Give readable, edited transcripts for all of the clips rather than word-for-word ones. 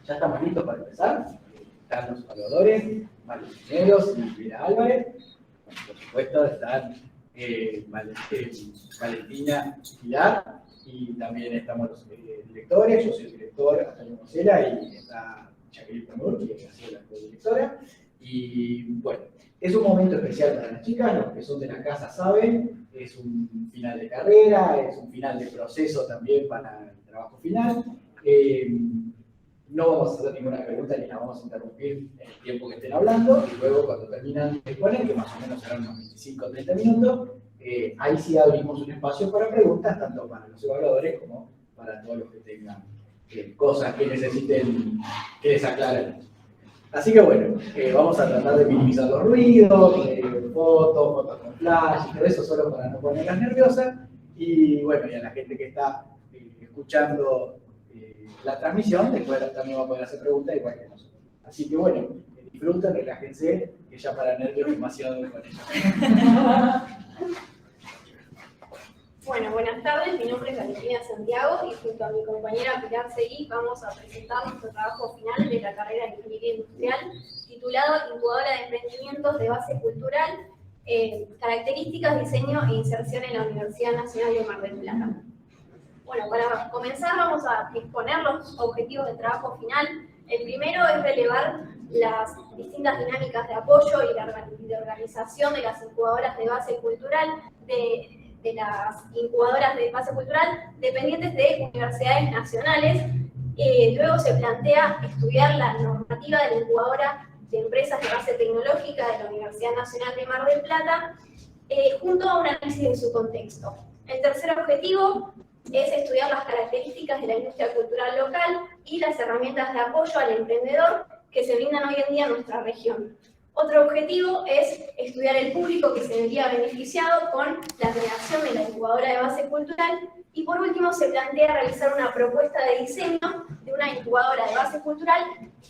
Ya estamos listos para empezar. Están los evaluadores, Mario Cisneros y Elvira Álvarez. Por supuesto están Valentina Pilar y también estamos los directores. Yo soy el director Antonio Mosela y está Jacqueline Pernur, que ha sido la co-directora. Y bueno, es un momento especial para las chicas, los que son de la casa saben, es un final de carrera, es un final de proceso también para el trabajo final. No vamos a hacer ninguna pregunta ni la vamos a interrumpir en el tiempo que estén hablando, y luego cuando terminan de exponer, que más o menos serán unos 25 o 30 minutos, ahí sí abrimos un espacio para preguntas, tanto para los evaluadores como para todos los que tengan cosas que necesiten que les aclaren. Así que bueno, vamos a tratar de minimizar los ruidos, fotos con flash y todo eso, solo para no ponerlas nerviosas. Y bueno, y a la gente que está escuchando la transmisión, después también va a poder hacer preguntas igual que nosotros. Así que bueno, disfruten, relájense, que ya para nervios es demasiado con ellos. Bueno, buenas tardes, mi nombre es Valentina Santiago y junto a mi compañera Pilar Seguí vamos a presentar nuestro trabajo final de la carrera de Ingeniería Industrial titulado Incubadora de Emprendimientos de Base Cultural, Características, Diseño e Inserción en la Universidad Nacional de Mar del Plata. Bueno, para comenzar vamos a exponer los objetivos del trabajo final. El primero es relevar las distintas dinámicas de apoyo y de organización de las incubadoras de base cultural, de las incubadoras de base cultural dependientes de universidades nacionales. Luego se plantea estudiar la normativa de la incubadora de empresas de base tecnológica de la Universidad Nacional de Mar del Plata, junto a un análisis de su contexto. El tercer objetivo es estudiar las características de la industria cultural local y las herramientas de apoyo al emprendedor que se brindan hoy en día en nuestra región. Otro objetivo es estudiar el público que se vería beneficiado con la creación de la incubadora de base cultural. Y por último se plantea realizar una propuesta de diseño de una incubadora de base cultural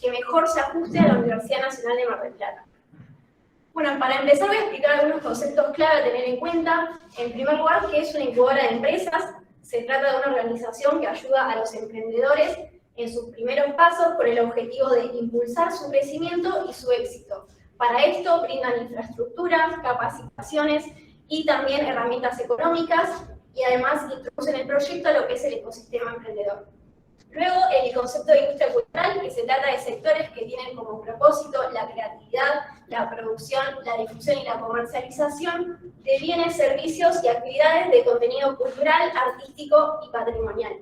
que mejor se ajuste a la Universidad Nacional de Mar del Plata. Bueno, para empezar voy a explicar algunos conceptos clave a tener en cuenta. En primer lugar, ¿qué es una incubadora de empresas? Se trata de una organización que ayuda a los emprendedores en sus primeros pasos con el objetivo de impulsar su crecimiento y su éxito. Para esto brindan infraestructuras, capacitaciones y también herramientas económicas y además introducen el proyecto a lo que es el ecosistema emprendedor. Luego, el concepto de industria cultural, que se trata de sectores que tienen como propósito la creatividad, la producción, la difusión y la comercialización de bienes, servicios y actividades de contenido cultural, artístico y patrimonial.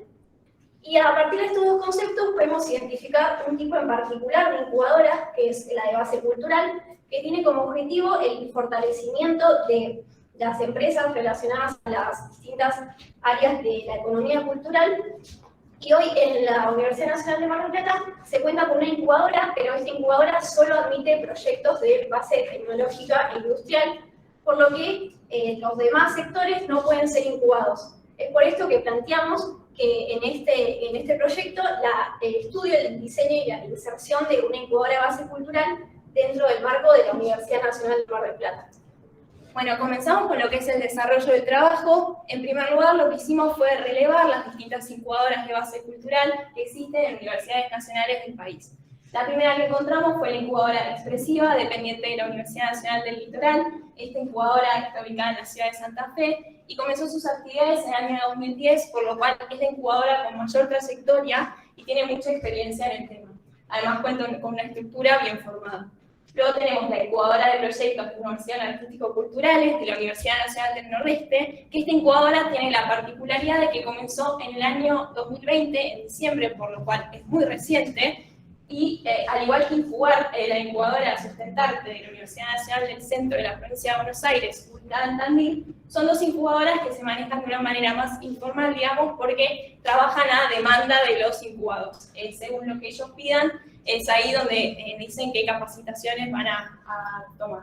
Y a partir de estos dos conceptos podemos identificar un tipo en particular de incubadora, que es la de base cultural, que tiene como objetivo el fortalecimiento de las empresas relacionadas a las distintas áreas de la economía cultural. Y hoy en la Universidad Nacional de Mar del Plata se cuenta con una incubadora, pero esta incubadora solo admite proyectos de base tecnológica e industrial, por lo que los demás sectores no pueden ser incubados. Es por esto que planteamos que en este proyecto el estudio, el diseño y la inserción de una incubadora de base cultural dentro del marco de la Universidad Nacional de Mar del Plata. Bueno, comenzamos con lo que es el desarrollo del trabajo. En primer lugar, lo que hicimos fue relevar las distintas incubadoras de base cultural que existen en universidades nacionales del país. La primera que encontramos fue la incubadora expresiva, dependiente de la Universidad Nacional del Litoral. Esta incubadora está ubicada en la ciudad de Santa Fe y comenzó sus actividades en el año 2010, por lo cual es la incubadora con mayor trayectoria y tiene mucha experiencia en el tema. Además cuenta con una estructura bien formada. Luego tenemos la incubadora de proyectos de Universidad Artístico-Culturales de la Universidad Nacional del Nordeste, que esta incubadora tiene la particularidad de que comenzó en el año 2020, en diciembre, por lo cual es muy reciente, y al igual que Incubar, la incubadora Sustentarte de la Universidad Nacional del Centro de la Provincia de Buenos Aires, ubicada en Tandil, son dos incubadoras que se manejan de una manera más informal, digamos, porque trabajan a demanda de los incubados. Según lo que ellos pidan, es ahí donde dicen qué capacitaciones van a tomar.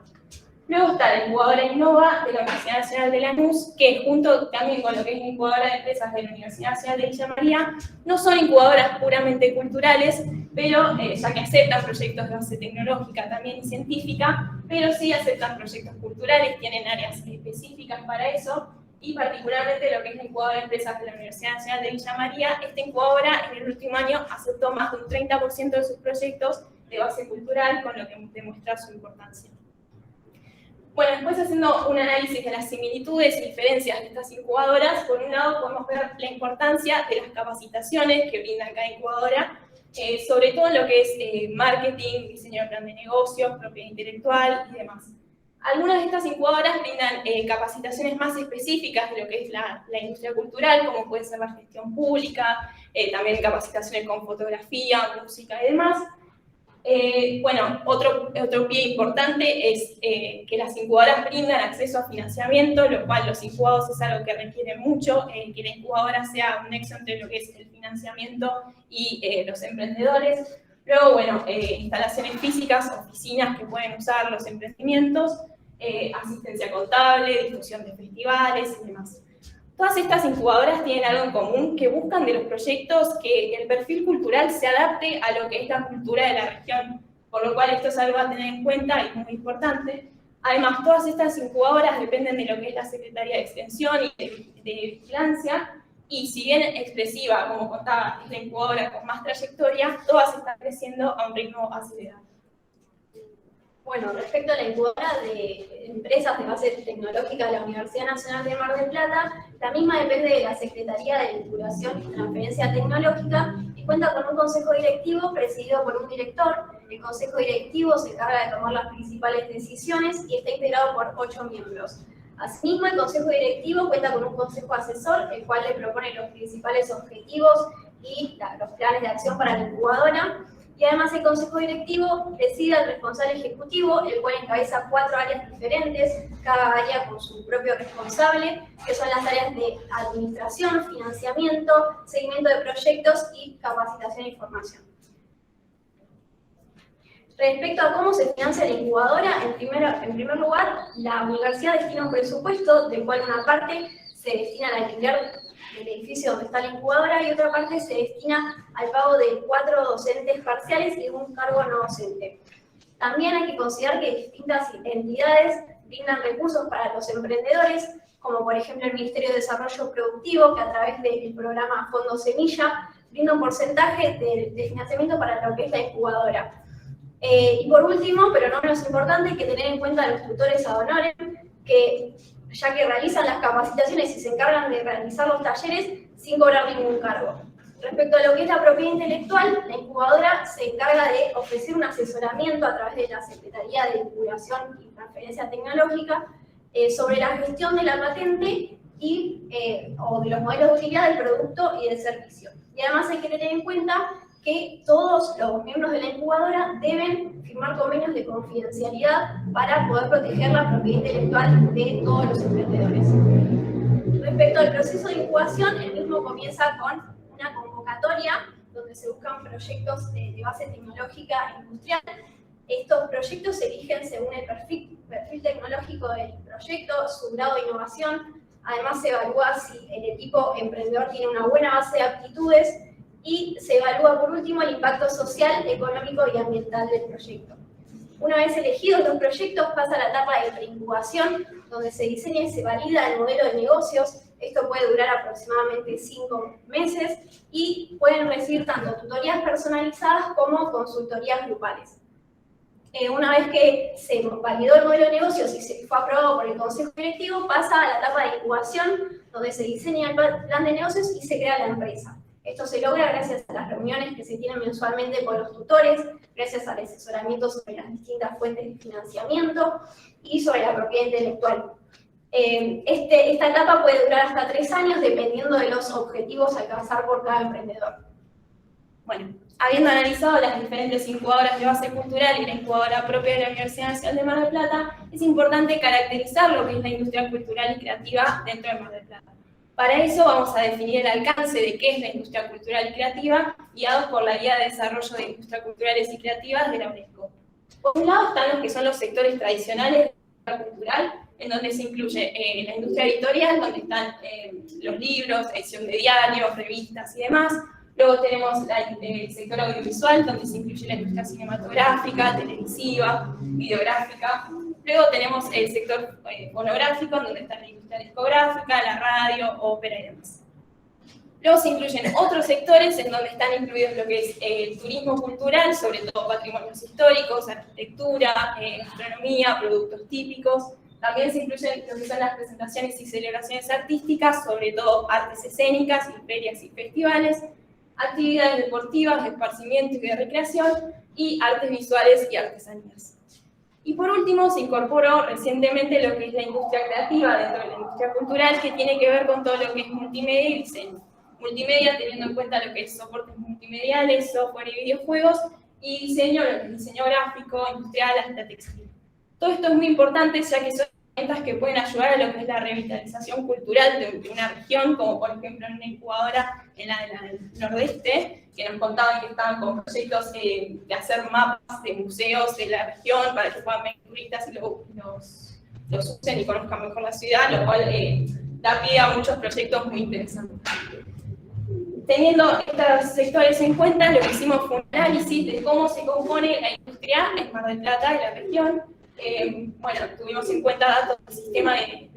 Luego está la incubadora Innova de la Universidad Nacional de Lanús, que junto también con lo que es la incubadora de empresas de la Universidad Nacional de Villa María, no son incubadoras puramente culturales, pero ya que aceptan proyectos de base tecnológica también y científica, pero sí aceptan proyectos culturales, tienen áreas específicas para eso, y particularmente lo que es la incubadora de empresas de la Universidad Nacional de Villa María. Esta incubadora en el último año aceptó más de un 30% de sus proyectos de base cultural, con lo que demuestra su importancia. Bueno, después haciendo un análisis de las similitudes y diferencias de estas incubadoras, por un lado podemos ver la importancia de las capacitaciones que brinda cada incubadora, sobre todo en lo que es marketing, diseño de plan de negocios, propiedad intelectual y demás. Algunas de estas incubadoras brindan capacitaciones más específicas de lo que es la industria cultural, como puede ser la gestión pública, también capacitaciones con fotografía, música y demás. Bueno, otro pie importante es que las incubadoras brindan acceso a financiamiento, lo cual los incubados es algo que requiere mucho, que la incubadora sea un nexo entre lo que es el financiamiento y los emprendedores. Luego, bueno, instalaciones físicas, oficinas que pueden usar los emprendimientos, asistencia contable, difusión de festivales y demás. Todas estas incubadoras tienen algo en común, que buscan de los proyectos que el perfil cultural se adapte a lo que es la cultura de la región, por lo cual esto es algo a tener en cuenta y muy importante. Además, todas estas incubadoras dependen de lo que es la Secretaría de Extensión y de Vigilancia, y si bien expresiva, como contaba, esta incubadora con más trayectoria, todas están creciendo a un ritmo acelerado. Bueno, respecto a la incubadora de empresas de base tecnológica de la Universidad Nacional de Mar del Plata, la misma depende de la Secretaría de Vinculación y Transferencia Tecnológica y cuenta con un consejo directivo presidido por un director. El consejo directivo se encarga de tomar las principales decisiones y está integrado por 8 miembros. Asimismo, el consejo directivo cuenta con un consejo asesor, el cual le propone los principales objetivos y los planes de acción para la incubadora. Y además el consejo directivo preside al responsable ejecutivo, el cual encabeza 4 áreas diferentes, cada área con su propio responsable, que son las áreas de administración, financiamiento, seguimiento de proyectos y capacitación y formación. Respecto a cómo se financia la incubadora, en primer lugar, la universidad destina un presupuesto, del cual una parte se destina al alquiler del edificio donde está la incubadora y otra parte se destina al pago de 4 docentes parciales y un cargo no docente. También hay que considerar que distintas entidades brindan recursos para los emprendedores, como por ejemplo el Ministerio de Desarrollo Productivo, que a través del programa Fondo Semilla brinda un porcentaje de financiamiento para lo que es la incubadora. Y por último, pero no menos importante, hay que tener en cuenta a los tutores ad honorem, que ya que realizan las capacitaciones y se encargan de realizar los talleres sin cobrar ningún cargo. Respecto a lo que es la propiedad intelectual, la incubadora se encarga de ofrecer un asesoramiento a través de la Secretaría de Vinculación y Transferencia Tecnológica sobre la gestión de la patente o de los modelos de utilidad del producto y del servicio. Y además hay que tener en cuenta que todos los miembros de la incubadora deben firmar convenios de confidencialidad para poder proteger la propiedad intelectual de todos los emprendedores. Respecto al proceso de incubación, el mismo comienza con una convocatoria donde se buscan proyectos de base tecnológica e industrial. Estos proyectos se eligen según el perfil tecnológico del proyecto, su grado de innovación. Además se evalúa si el equipo emprendedor tiene una buena base de aptitudes y se evalúa por último el impacto social, económico y ambiental del proyecto. Una vez elegidos los proyectos pasa a la etapa de preincubación, donde se diseña y se valida el modelo de negocios. Esto puede durar aproximadamente 5 meses y pueden recibir tanto tutorías personalizadas como consultorías grupales. Una vez que se validó el modelo de negocios y se fue aprobado por el consejo directivo, pasa a la etapa de incubación, donde se diseña el plan de negocios y se crea la empresa. Esto se logra gracias a las reuniones que se tienen mensualmente con los tutores, gracias al asesoramiento sobre las distintas fuentes de financiamiento y sobre la propiedad intelectual. Esta etapa puede durar hasta 3 años dependiendo de los objetivos a alcanzar por cada emprendedor. Bueno, habiendo analizado las diferentes incubadoras de base cultural y la incubadora propia de la Universidad Nacional de Mar del Plata, es importante caracterizar lo que es la industria cultural y creativa dentro de Mar del Plata. Para eso vamos a definir el alcance de qué es la industria cultural y creativa, guiados por la Guía de Desarrollo de Industrias Culturales y Creativas de la UNESCO. Por un lado están los que son los sectores tradicionales de la industria cultural, en donde se incluye la industria editorial, donde están los libros, edición de diarios, revistas y demás. Luego tenemos el sector audiovisual, donde se incluye la industria cinematográfica, televisiva, videográfica. Luego tenemos el sector fonográfico, donde está la industria discográfica, la radio, ópera y demás. Luego se incluyen otros sectores en donde están incluidos lo que es el turismo cultural, sobre todo patrimonios históricos, arquitectura, gastronomía, productos típicos. También se incluyen lo que son las presentaciones y celebraciones artísticas, sobre todo artes escénicas, y ferias y festivales, actividades deportivas, de esparcimiento y de recreación, y artes visuales y artesanías. Y por último, se incorporó recientemente lo que es la industria creativa dentro de la industria cultural, que tiene que ver con todo lo que es multimedia y diseño. Multimedia teniendo en cuenta lo que es soportes multimediales, software y videojuegos, y diseño, lo que es diseño gráfico, industrial, hasta textil. Todo esto es muy importante, ya que son herramientas que pueden ayudar a lo que es la revitalización cultural de una región, como por ejemplo en una incubadora en la del Nordeste, que nos contaban que estaban con proyectos de hacer mapas de museos de la región para que puedan venir turistas y los usen y conozcan mejor la ciudad, lo cual da pie a muchos proyectos muy interesantes. Teniendo estos sectores en cuenta, lo que hicimos fue un análisis de cómo se compone la industria en Mar del Plata y la región. Bueno, tuvimos en cuenta datos del Sistema de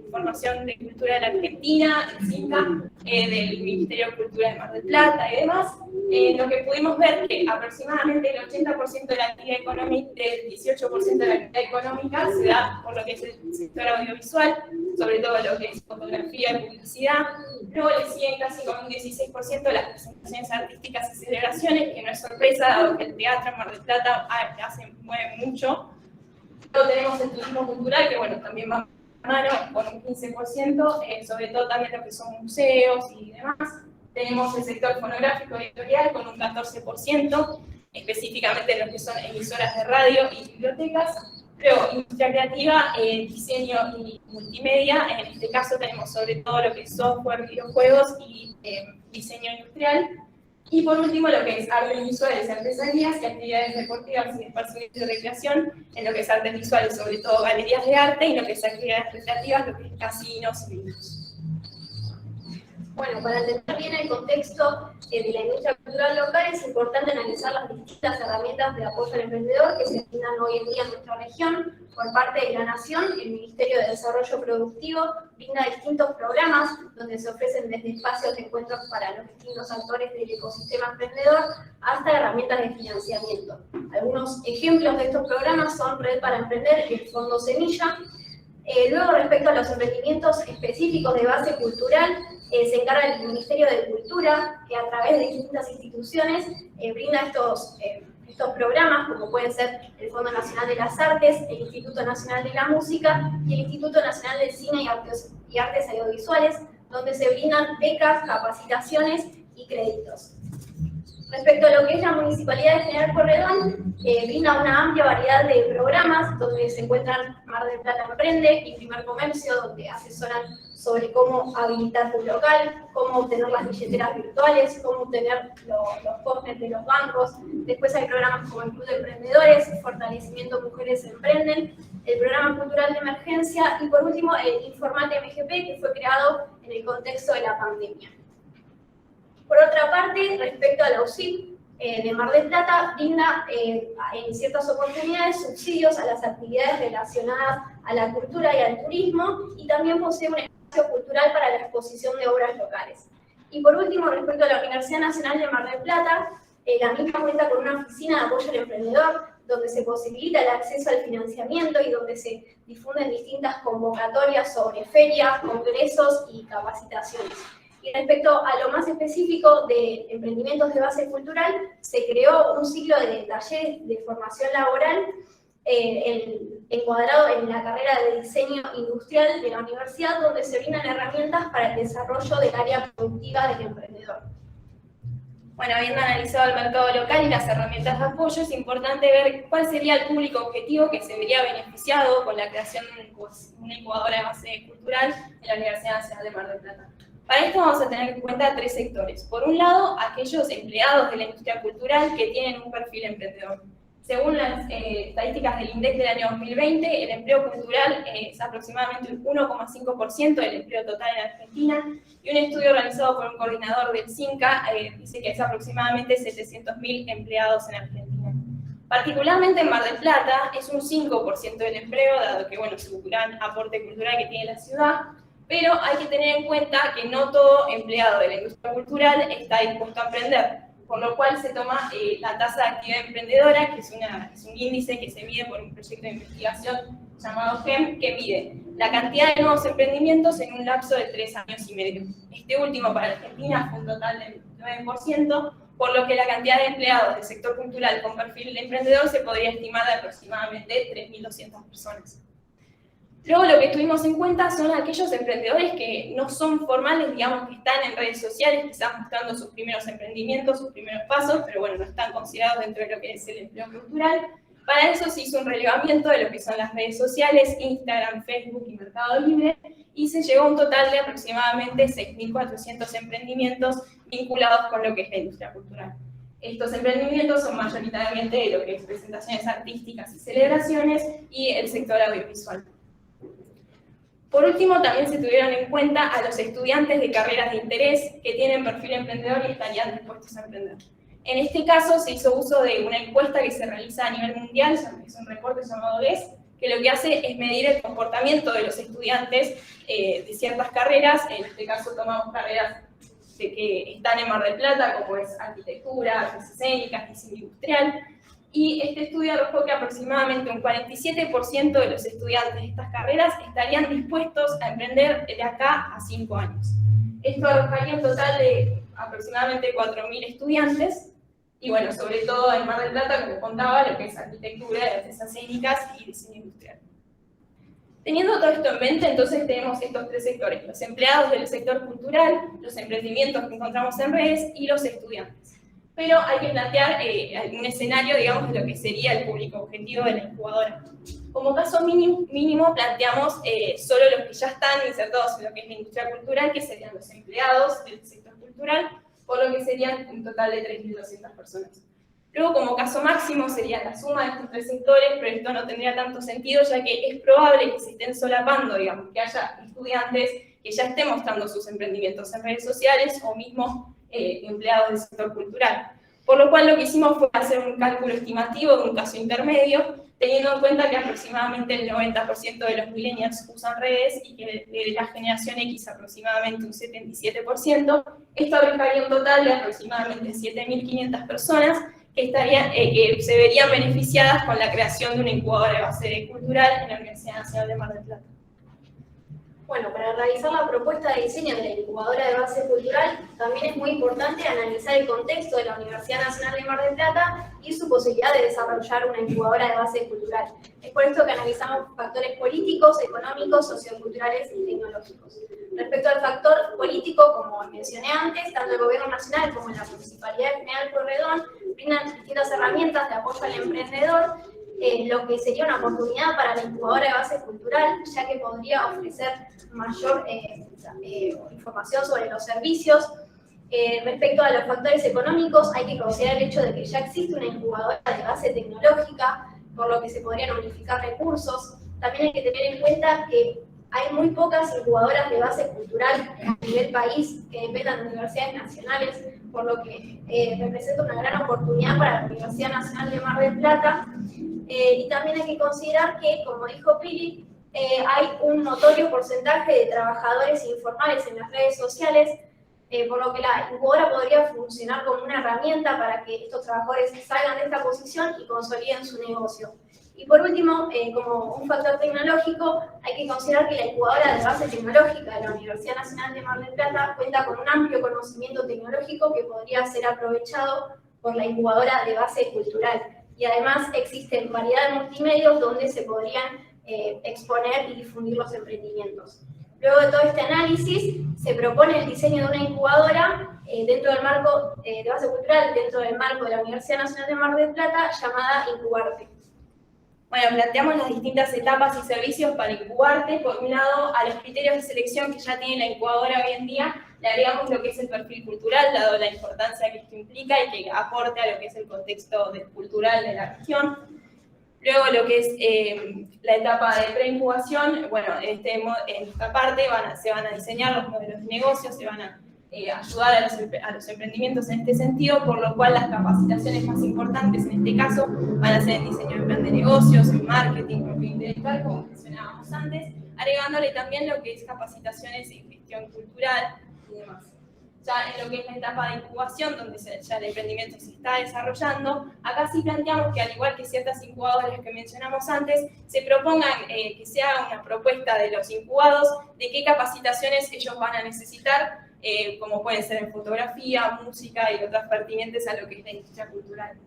Información de Cultura de la Argentina, del CINCA, del Ministerio de Cultura de Mar del Plata y demás. Lo que pudimos ver que aproximadamente el 80% de la actividad económica, del 18% de la actividad económica se da por lo que es el sector audiovisual, sobre todo lo que es fotografía y publicidad. Luego le siguen casi con un 16% las presentaciones artísticas y celebraciones, que no es sorpresa, dado que el teatro en Mar del Plata mueve mucho. Luego tenemos el turismo cultural, que bueno, también va a mano con un 15%, sobre todo también lo que son museos y demás. Tenemos el sector fonográfico y editorial con un 14%, específicamente lo que son emisoras de radio y bibliotecas. Luego, industria creativa, diseño y multimedia. En este caso tenemos sobre todo lo que es software, videojuegos y diseño industrial. Y por último, lo que es artes visuales y artesanías y actividades deportivas y de esparcimiento y recreación, en lo que es artes visuales, sobre todo galerías de arte, y en lo que es actividades recreativas, lo que es casinos y vinos. Bueno, para entender bien el contexto de la industria cultural local, es importante analizar las distintas herramientas de apoyo al emprendedor que se brindan hoy en día en nuestra región. Por parte de la Nación, el Ministerio de Desarrollo Productivo brinda distintos programas donde se ofrecen desde espacios de encuentros para los distintos actores del ecosistema emprendedor hasta herramientas de financiamiento. Algunos ejemplos de estos programas son Red para Emprender y el Fondo Semilla. Luego, respecto a los emprendimientos específicos de base cultural, se encarga el Ministerio de Cultura, que a través de distintas instituciones brinda estos programas, como pueden ser el Fondo Nacional de las Artes, el Instituto Nacional de la Música y el Instituto Nacional del Cine y Artes Audiovisuales, donde se brindan becas, capacitaciones y créditos. Respecto a lo que es la Municipalidad de General Porredón, brinda una amplia variedad de programas donde se encuentran Mar del Plata Emprende y Primer Comercio, donde asesoran sobre cómo habilitar tu local, cómo obtener las billeteras virtuales, cómo obtener los postnet de los bancos. Después hay programas como el Club de Emprendedores, Fortalecimiento Mujeres Emprenden, el Programa Cultural de Emergencia y por último el Informate MGP, que fue creado en el contexto de la pandemia. Por otra parte, respecto a la UCIP de Mar del Plata, brinda en ciertas oportunidades subsidios a las actividades relacionadas a la cultura y al turismo, y también posee un espacio cultural para la exposición de obras locales. Y por último, respecto a la Universidad Nacional de Mar del Plata, la misma cuenta con una oficina de apoyo al emprendedor, donde se posibilita el acceso al financiamiento y donde se difunden distintas convocatorias sobre ferias, congresos y capacitaciones. Y respecto a lo más específico de emprendimientos de base cultural, se creó un ciclo de talleres de formación laboral encuadrado en la carrera de diseño industrial de la universidad, donde se brindan herramientas para el desarrollo del área productiva del emprendedor. Bueno, habiendo analizado el mercado local y las herramientas de apoyo, es importante ver cuál sería el público objetivo que se vería beneficiado con la creación de una incubadora de base cultural en la Universidad Nacional de Mar del Plata. Para esto vamos a tener en cuenta tres sectores. Por un lado, aquellos empleados de la industria cultural que tienen un perfil emprendedor. Según las estadísticas del INDEC del año 2020, el empleo cultural es aproximadamente un 1,5% del empleo total en Argentina, y un estudio realizado por un coordinador del CINCA dice que es aproximadamente 700.000 empleados en Argentina. Particularmente en Mar del Plata es un 5% del empleo, dado que, bueno, es un gran aporte cultural que tiene la ciudad, pero hay que tener en cuenta que no todo empleado de la industria cultural está dispuesto a emprender, por lo cual se toma la tasa de actividad emprendedora, que es un índice que se mide por un proyecto de investigación llamado GEM, que mide la cantidad de nuevos emprendimientos en un lapso de 3 años y medio. Este último para Argentina fue un total del 9%, por lo que la cantidad de empleados del sector cultural con perfil de emprendedor se podría estimar de aproximadamente 3.200 personas. Luego lo que tuvimos en cuenta son aquellos emprendedores que no son formales, digamos que están en redes sociales, quizás mostrando sus primeros emprendimientos, sus primeros pasos, pero bueno, no están considerados dentro de lo que es el empleo cultural. Para eso se hizo un relevamiento de lo que son las redes sociales, Instagram, Facebook y Mercado Libre, y se llegó a un total de aproximadamente 6.400 emprendimientos vinculados con lo que es la industria cultural. Estos emprendimientos son mayoritariamente de lo que es presentaciones artísticas y celebraciones y el sector audiovisual. Por último, también se tuvieron en cuenta a los estudiantes de carreras de interés que tienen perfil emprendedor y estarían dispuestos a emprender. En este caso se hizo uso de una encuesta que se realiza a nivel mundial, es un reporte llamado GES, que lo que hace es medir el comportamiento de los estudiantes de ciertas carreras. En este caso tomamos carreras que están en Mar del Plata, como es arquitectura, artes escénicas, diseño industrial, y este estudio arrojó que aproximadamente un 47% de los estudiantes de estas carreras estarían dispuestos a emprender de acá a 5 años. Esto arrojaría un total de aproximadamente 4.000 estudiantes, y bueno, sobre todo en Mar del Plata, como contaba, lo que es arquitectura, artes escénicas y diseño industrial. Teniendo todo esto en mente, entonces tenemos estos 3 sectores: los empleados del sector cultural, los emprendimientos que encontramos en redes y los estudiantes. Pero hay que plantear algún escenario, digamos, de lo que sería el público objetivo de la incubadora. Como caso mínimo planteamos solo los que ya están insertados en lo que es la industria cultural, que serían los empleados del sector cultural, por lo que serían un total de 3.200 personas. Luego, como caso máximo, sería la suma de estos 3 sectores, pero esto no tendría tanto sentido, ya que es probable que se estén solapando, digamos, que haya estudiantes que ya estén mostrando sus emprendimientos en redes sociales o mismo empleados del sector cultural. Por lo cual lo que hicimos fue hacer un cálculo estimativo de un caso intermedio, teniendo en cuenta que aproximadamente el 90% de los millennials usan redes y que de la generación X aproximadamente un 77%, esto arrojaría un total de aproximadamente 7.500 personas que se verían beneficiadas con la creación de una incubadora de base cultural en la Universidad Nacional de Mar del Plata. Bueno, para realizar la propuesta de diseño de la incubadora de base cultural, también es muy importante analizar el contexto de la Universidad Nacional de Mar del Plata y su posibilidad de desarrollar una incubadora de base cultural. Es por esto que analizamos factores políticos, económicos, socioculturales y tecnológicos. Respecto al factor político, como mencioné antes, tanto el Gobierno Nacional como la Municipalidad de General Pueyrredón brindan distintas herramientas de apoyo al emprendedor, lo que sería una oportunidad para la incubadora de base cultural, ya que podría ofrecer mayor información sobre los servicios. Respecto a los factores económicos, hay que considerar el hecho de que ya existe una incubadora de base tecnológica, por lo que se podrían unificar recursos. También hay que tener en cuenta que hay muy pocas incubadoras de base cultural a nivel país que dependan de universidades nacionales, por lo que representa una gran oportunidad para la Universidad Nacional de Mar del Plata. Y también hay que considerar que, como dijo Pili, hay un notorio porcentaje de trabajadores informales en las redes sociales, por lo que la incubadora podría funcionar como una herramienta para que estos trabajadores salgan de esta posición y consoliden su negocio. Y por último, como un factor tecnológico, hay que considerar que la incubadora de base tecnológica de la Universidad Nacional de Mar del Plata cuenta con un amplio conocimiento tecnológico que podría ser aprovechado por la incubadora de base cultural. Y además existen variedad de multimedios donde se podrían exponer y difundir los emprendimientos. Luego de todo este análisis, se propone el diseño de una incubadora dentro del marco de base cultural, dentro del marco de la Universidad Nacional de Mar del Plata, llamada Incubarte. Bueno, planteamos las distintas etapas y servicios para Incubarte. Por un lado, a los criterios de selección que ya tiene la incubadora hoy en día, le agregamos lo que es el perfil cultural, dado la importancia que esto implica y que aporte a lo que es el contexto cultural de la región. Luego, lo que es la etapa de preincubación, bueno, en esta parte se van a diseñar los modelos de negocio, se van a ayudar a los emprendimientos en este sentido, por lo cual las capacitaciones más importantes en este caso van a ser en diseño de plan de negocios, en marketing, propiedad intelectual, como mencionábamos antes, agregándole también lo que es capacitaciones en gestión cultural y demás. Ya en lo que es la etapa de incubación, donde ya el emprendimiento se está desarrollando, acá sí planteamos que, al igual que ciertas incubadoras que mencionamos antes, se propongan que se haga una propuesta de los incubados de qué capacitaciones ellos van a necesitar, como pueden ser en fotografía, música y otras pertinentes a lo que es la industria cultural.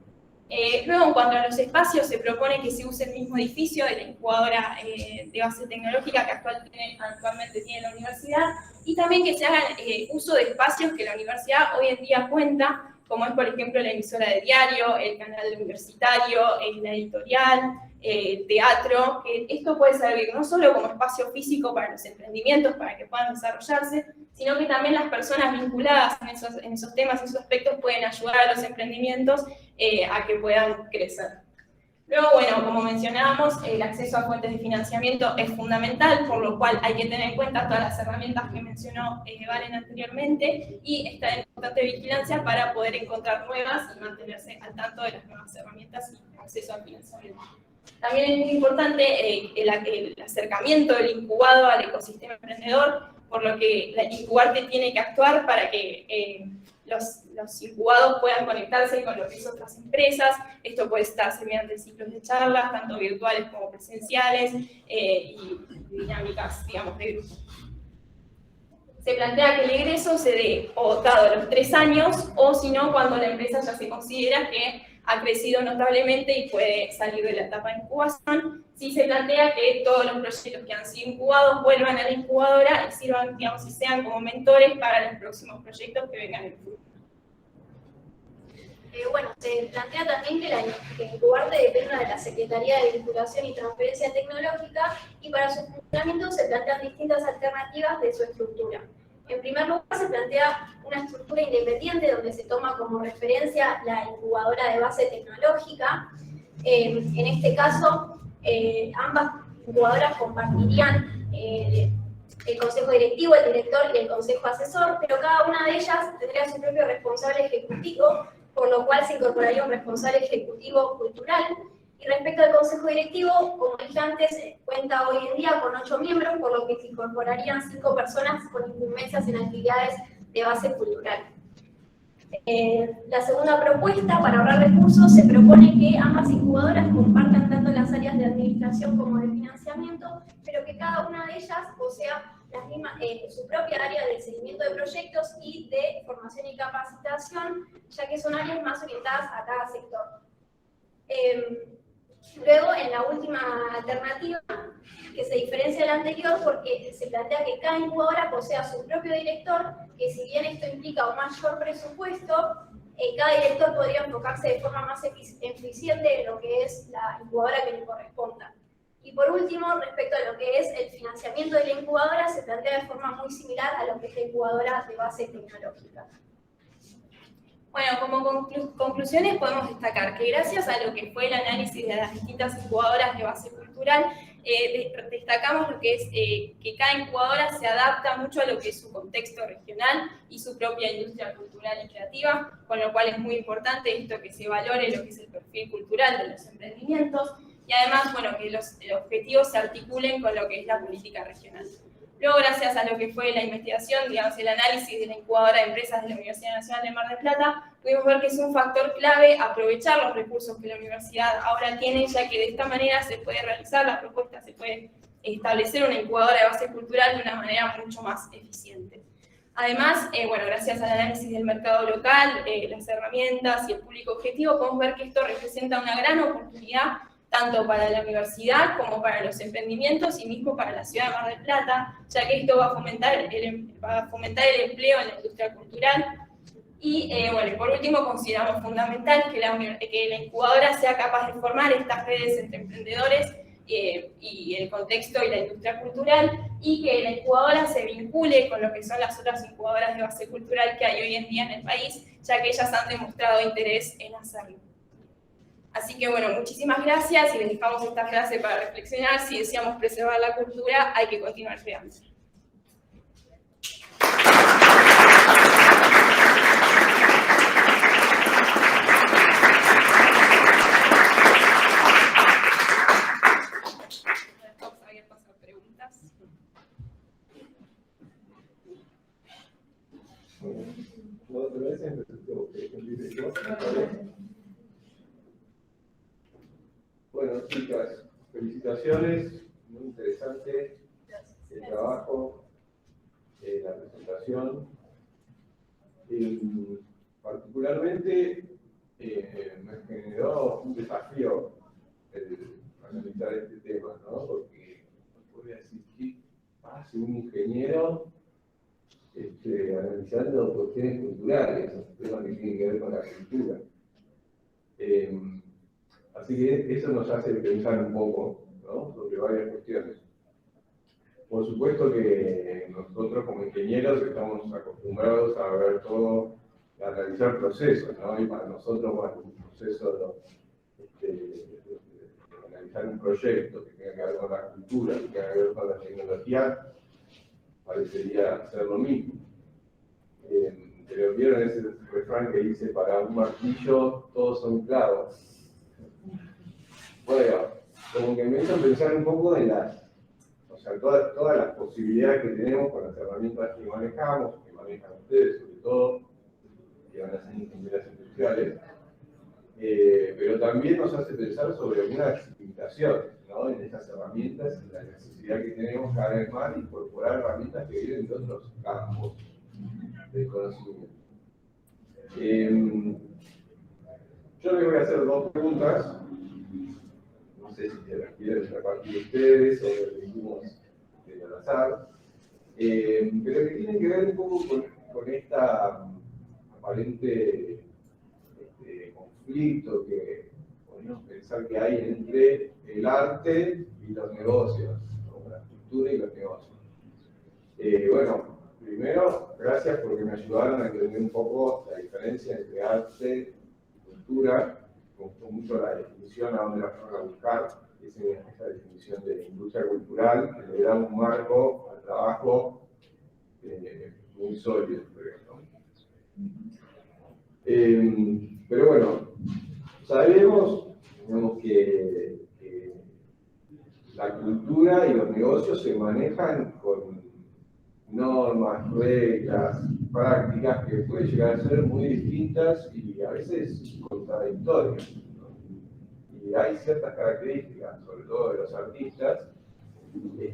Luego, en cuanto a los espacios, se propone que se use el mismo edificio de la incubadora de base tecnológica que actualmente tiene la universidad, y también que se hagan uso de espacios que la universidad hoy en día cuenta, como es, por ejemplo, la emisora de diario, el canal universitario, la editorial, el teatro, que esto puede servir no solo como espacio físico para los emprendimientos, para que puedan desarrollarse, sino que también las personas vinculadas en esos temas, en esos aspectos, pueden ayudar a los emprendimientos a que puedan crecer. Luego, bueno, como mencionábamos, el acceso a fuentes de financiamiento es fundamental, por lo cual hay que tener en cuenta todas las herramientas que mencionó Valen anteriormente, y estar en constante vigilancia para poder encontrar nuevas y mantenerse al tanto de las nuevas herramientas y acceso al financiamiento. También es muy importante el acercamiento del incubado al ecosistema emprendedor, por lo que la incubarte tiene que actuar para que los incubados puedan conectarse con lo que son otras empresas. Esto puede estarse mediante ciclos de charlas, tanto virtuales como presenciales, y dinámicas, digamos, de grupo. Se plantea que el egreso se dé o dado a los 3 años, o si no, cuando la empresa ya se considera que ha crecido notablemente y puede salir de la etapa de incubación. Sí se plantea que todos los proyectos que han sido incubados vuelvan a la incubadora y sirvan, digamos, y sean como mentores para los próximos proyectos que vengan en el futuro. Bueno, se plantea también que Incubarte dependa de la Secretaría de Vinculación y Transferencia Tecnológica, y para su funcionamiento se plantean distintas alternativas de su estructura. En primer lugar, se plantea una estructura independiente donde se toma como referencia la incubadora de base tecnológica. En este caso, ambas incubadoras compartirían el consejo directivo, el director y el consejo asesor, pero cada una de ellas tendría su propio responsable ejecutivo, por lo cual se incorporaría un responsable ejecutivo cultural. Y respecto al consejo directivo, como dije antes, cuenta hoy en día con 8 miembros, por lo que se incorporarían 5 personas con incumbencias en actividades de base cultural. La segunda propuesta, para ahorrar recursos, se propone que ambas incubadoras compartan tanto las áreas de administración como de financiamiento, pero que cada una de ellas posea las mismas, su propia área de seguimiento de proyectos y de formación y capacitación, ya que son áreas más orientadas a cada sector. Luego, en la última alternativa, que se diferencia de la anterior porque se plantea que cada incubadora posea su propio director, que si bien esto implica un mayor presupuesto, cada director podría enfocarse de forma más eficiente en lo que es la incubadora que le corresponda. Y por último, respecto a lo que es el financiamiento de la incubadora, se plantea de forma muy similar a lo que es la incubadora de base tecnológica. Bueno, como conclusiones podemos destacar que gracias a lo que fue el análisis de las distintas incubadoras de base cultural, destacamos lo que es que cada incubadora se adapta mucho a lo que es su contexto regional y su propia industria cultural y creativa, con lo cual es muy importante esto, que se valore lo que es el perfil cultural de los emprendimientos, y además, bueno, que los objetivos se articulen con lo que es la política regional. Luego, gracias a lo que fue la investigación, digamos, el análisis de la incubadora de empresas de la Universidad Nacional de Mar del Plata, pudimos ver que es un factor clave aprovechar los recursos que la universidad ahora tiene, ya que de esta manera se puede realizar la propuesta, se puede establecer una incubadora de base cultural de una manera mucho más eficiente. Además, bueno, gracias al análisis del mercado local, las herramientas y el público objetivo, podemos ver que esto representa una gran oportunidad tanto para la universidad como para los emprendimientos y mismo para la ciudad de Mar del Plata, ya que esto va a fomentar el empleo en la industria cultural. Y bueno, por último, consideramos fundamental que la incubadora sea capaz de formar estas redes entre emprendedores y el contexto y la industria cultural, y que la incubadora se vincule con lo que son las otras incubadoras de base cultural que hay hoy en día en el país, ya que ellas han demostrado interés en hacerlo. Así que bueno, muchísimas gracias y les dejamos esta clase para reflexionar. Si deseamos preservar la cultura, hay que continuar creando. Bueno, chicas, felicitaciones, muy interesante el trabajo, la presentación. Particularmente me generó un desafío el analizar este tema, ¿no? Porque no podría decir qué hace un ingeniero analizando cuestiones culturales, temas que tienen que ver con la cultura. Así que eso nos hace pensar un poco, ¿no? Sobre varias cuestiones. Por supuesto que nosotros como ingenieros estamos acostumbrados a ver todo, a realizar procesos, ¿no? Y para nosotros, bueno, un proceso de analizar un proyecto que tenga que ver con la cultura, que tenga que ver con la tecnología, parecería ser lo mismo. Pero vieron ese refrán que dice, para un martillo todos son clavos. Bueno, como que me hizo pensar un poco en todas las posibilidades que tenemos con las herramientas que manejamos, que manejan ustedes sobre todo, que van a ser ingenierías industriales, pero también nos hace pensar sobre algunas limitaciones, ¿no? En estas herramientas y la necesidad que tenemos cada vez más de incorporar herramientas que vienen de otros campos del conocimiento. Yo les voy a hacer dos preguntas. No sé si se las quieren repartir ustedes o lo elegimos al azar, pero que tienen que ver un poco con esta aparente conflicto que podemos pensar que hay entre el arte y los negocios, ¿no? La cultura y los negocios. Bueno, primero, gracias porque me ayudaron a entender un poco la diferencia entre arte y cultura. Me gustó mucho la definición a donde la fueron a buscar, esa definición de industria cultural, que le da un marco al trabajo muy sólido, creo, ¿no? Pero bueno, sabemos, digamos, que la cultura y los negocios se manejan con normas, reglas, prácticas que pueden llegar a ser muy distintas y a veces contradictorias, ¿no? Y hay ciertas características, sobre todo de los artistas, que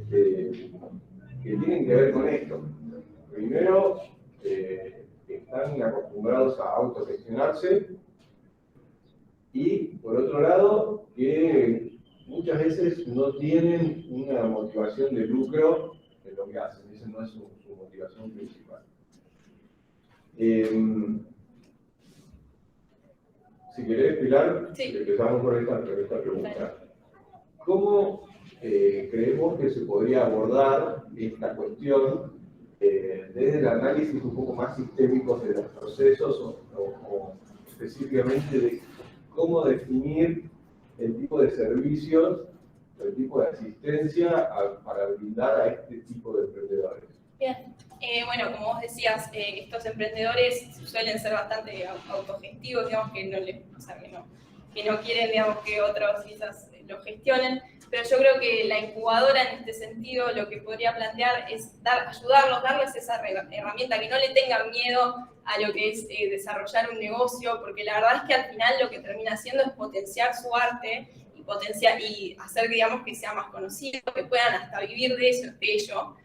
tienen que ver con esto. Primero, están acostumbrados a autogestionarse y, por otro lado, que muchas veces no tienen una motivación de lucro en lo que hacen. Esa no es su motivación principal. Si querés, Pilar, sí. Empezamos por esta pregunta. ¿Cómo creemos que se podría abordar esta cuestión desde el análisis un poco más sistémico de los procesos o específicamente de cómo definir el tipo de servicios, el tipo de asistencia para brindar a este tipo de emprendedores? Bien, bueno, como vos decías, estos emprendedores suelen ser bastante autogestivos, digamos, que no quieren, digamos, que otros quizás lo gestionen, pero yo creo que la incubadora en este sentido lo que podría plantear es ayudarlos, darles esa herramienta, que no le tengan miedo a lo que es desarrollar un negocio, porque la verdad es que al final lo que termina haciendo es potenciar su arte y hacer, digamos, que sea más conocido, que puedan hasta vivir de ello.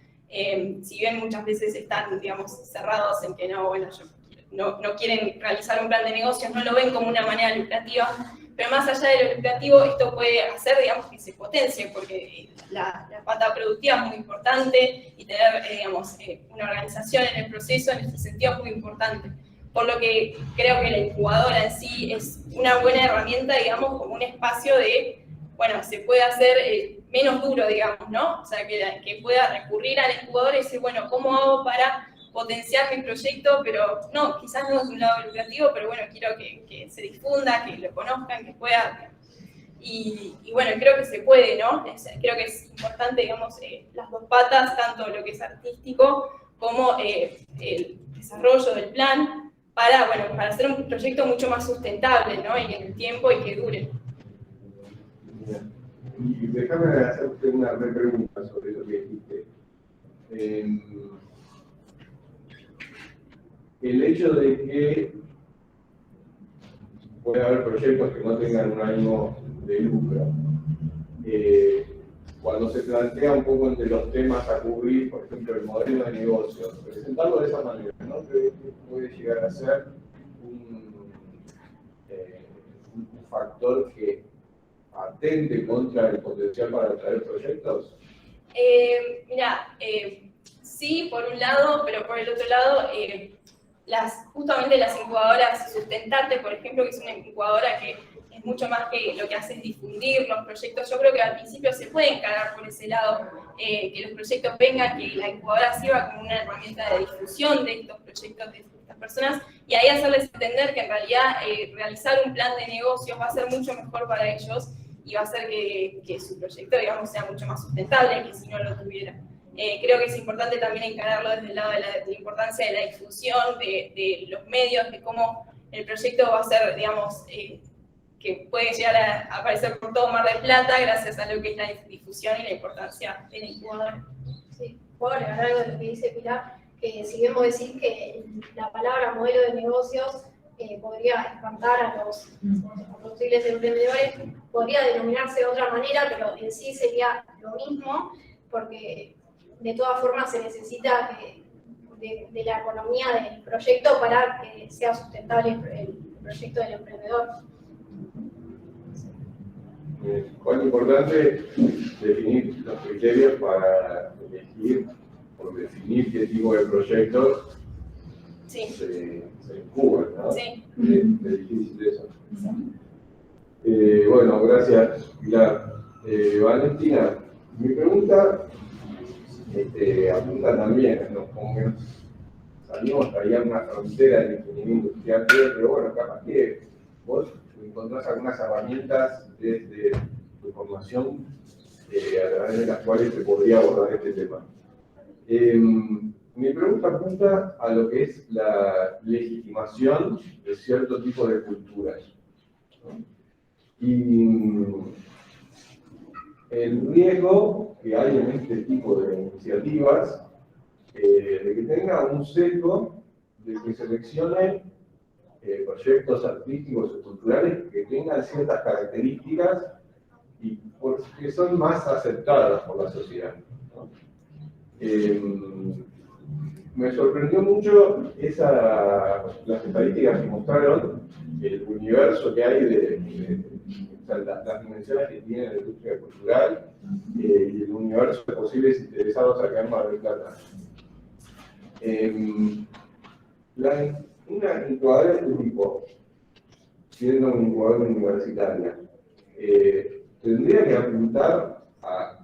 Si bien muchas veces están, digamos, cerrados en que no quieren realizar un plan de negocios, no lo ven como una manera lucrativa, pero más allá de lo lucrativo, esto puede hacer, digamos, que se potencie, porque la pata productiva es muy importante y tener, digamos, una organización en el proceso en este sentido es muy importante. Por lo que creo que la incubadora en sí es una buena herramienta, digamos, como un espacio de, bueno, se puede hacer menos duro, digamos, ¿no? O sea, que pueda recurrir a la incubadora y decir, bueno, ¿cómo hago para potenciar mi proyecto? Pero no, quizás no es un lado lucrativo, pero bueno, quiero que se difunda, que lo conozcan, que pueda. Y bueno, creo que se puede, ¿no? Creo que es importante, digamos, las dos patas, tanto lo que es artístico como el desarrollo del plan, para hacer un proyecto mucho más sustentable, ¿no? Y en el tiempo y que dure. Y déjame hacerte una pregunta sobre eso que dijiste. El hecho de que puede haber proyectos que no tengan un ánimo de lucro, cuando se plantea un poco entre los temas a cubrir, por ejemplo, el modelo de negocio, presentarlo de esa manera, ¿no? Que puede llegar a ser un factor que atente contra el potencial para atraer proyectos. Sí, por un lado, pero por el otro lado, justamente las incubadoras Sustentarte, por ejemplo, que es una incubadora que es mucho más que lo que hace es difundir los proyectos. Yo creo que al principio se puede encarar por ese lado, que los proyectos vengan, que la incubadora sirva como una herramienta de difusión de estos proyectos de estas personas, y ahí hacerles entender que en realidad realizar un plan de negocios va a ser mucho mejor para ellos y va a hacer que su proyecto, digamos, sea mucho más sustentable que si no lo tuviera. Creo que es importante también encararlo desde el lado de la importancia de la difusión, de los medios, de cómo el proyecto va a ser, digamos, que puede llegar a aparecer por todo Mar del Plata gracias a lo que es la difusión y la importancia de la incubadora. Sí, puedo agregar algo de lo que dice Pilar, que si bien vos decís que la palabra modelo de negocios podría espantar a los posibles emprendedores, podría denominarse de otra manera, pero en sí sería lo mismo, porque de todas formas se necesita de la economía del proyecto para que sea sustentable el proyecto del emprendedor. Es importante definir los criterios para elegir, por definir qué tipo de proyectos se incuban, ¿no? Sí. Es difícil eso. Bueno, gracias, Pilar. Valentina, mi pregunta apunta también, ¿no? Como que salimos ahí a una frontera del ingeniería industrial, pero bueno, capaz que vos encontrás algunas herramientas desde tu formación a través de las cuales se podría abordar este tema. Mi pregunta apunta a lo que es la legitimación de cierto tipo de culturas, ¿no? Y el riesgo que hay en este tipo de iniciativas de que tenga un sesgo de que seleccionen proyectos artísticos o culturales que tengan ciertas características y que son más aceptadas por la sociedad, ¿no? Me sorprendió mucho las estadísticas que mostraron el universo que hay las dimensiones que tiene la industria cultural y el universo de posibles interesados acá en Mar del Plata. Una incubadora de este tipo, siendo una incubadora universitaria, tendría que apuntar a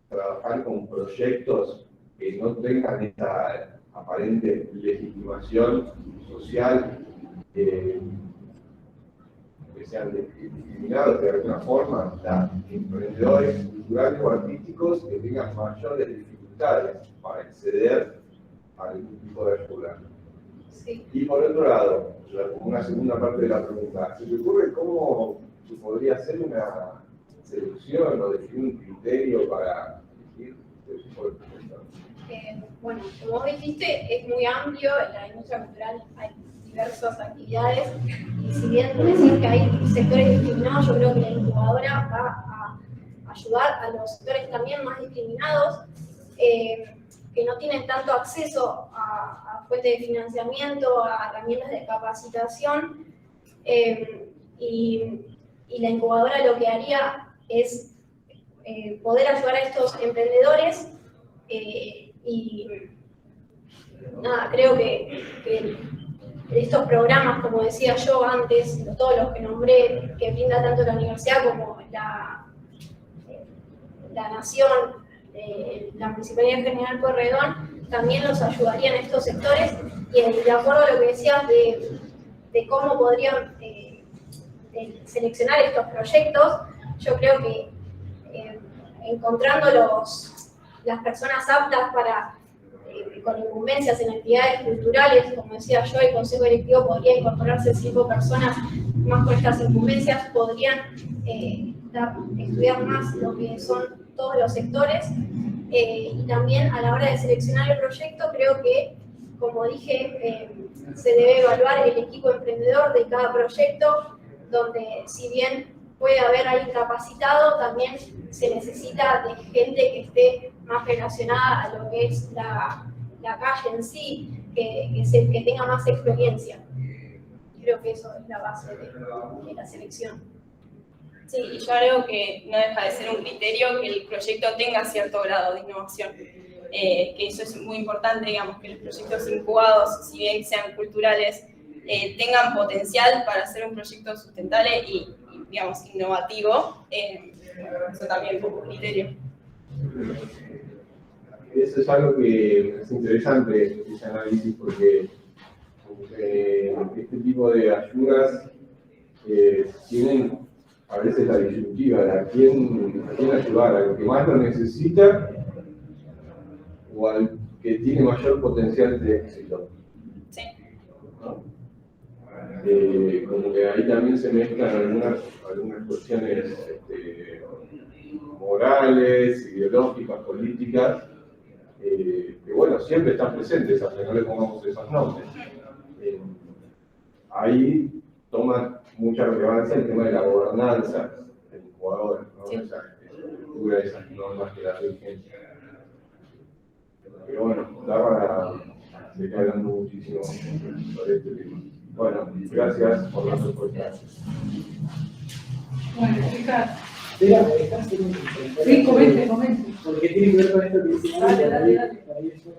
trabajar con proyectos que no tengan esta aparente legitimación social, que sean discriminados de alguna forma, emprendedores culturales o artísticos que tengan mayores dificultades para acceder a algún tipo de ayuda. Sí. Y por otro lado, como una segunda parte de la pregunta, ¿se te ocurre cómo se podría hacer una selección o definir un criterio para elegir este tipo de proyectos? Bueno, como vos dijiste, es muy amplio, en la industria cultural hay diversas actividades, y si bien decís que hay sectores discriminados, yo creo que la incubadora va a ayudar a los sectores también más discriminados, que no tienen tanto acceso a fuentes de financiamiento, a herramientas de capacitación, y la incubadora lo que haría es poder ayudar a estos emprendedores, y nada, creo que estos programas, como decía yo antes, todos los que nombré, que brinda tanto la universidad como la Nación, la Municipalidad General Pueyrredón, también los ayudarían en estos sectores, y de acuerdo a lo que decías de cómo podrían seleccionar estos proyectos, yo creo que encontrando las personas aptas con incumbencias en actividades culturales, como decía yo, el Consejo Directivo podría incorporarse 5 personas más con estas incumbencias, podrían estudiar más lo que son todos los sectores, y también a la hora de seleccionar el proyecto, creo que, como dije, se debe evaluar el equipo emprendedor de cada proyecto, donde si bien puede haber alguien capacitado, también se necesita de gente que esté más relacionada a lo que es la calle en sí, que tenga más experiencia. Creo que eso es la base de la selección. Sí, y yo creo que no deja de ser un criterio que el proyecto tenga cierto grado de innovación. Que eso es muy importante, digamos, que los proyectos incubados, si bien sean culturales, tengan potencial para ser un proyecto sustentable y digamos, innovativo. Eso también como criterio. Eso es algo que es interesante, ese análisis, porque este tipo de ayudas tienen a veces la disyuntiva de a quién ayudar, al que más lo necesita o al que tiene mayor potencial de éxito. Sí. ¿No? Como que ahí también se mezclan algunas cuestiones morales, ideológicas, políticas, que bueno, siempre están presentes, aunque no le pongamos esos nombres. Ahí toma mucha relevancia el tema de la gobernanza del jugador, ¿no? Sí. Esa estructura, esas normas que da vigencia. Pero bueno, da para seguir hablando muchísimo sobre este tema. Bueno, gracias por la respuesta. Bueno, explicar. Espera, ¿me dejás hacer un comentario? Sí, comente. Porque tiene que ver con esto que dice Dale. para eso.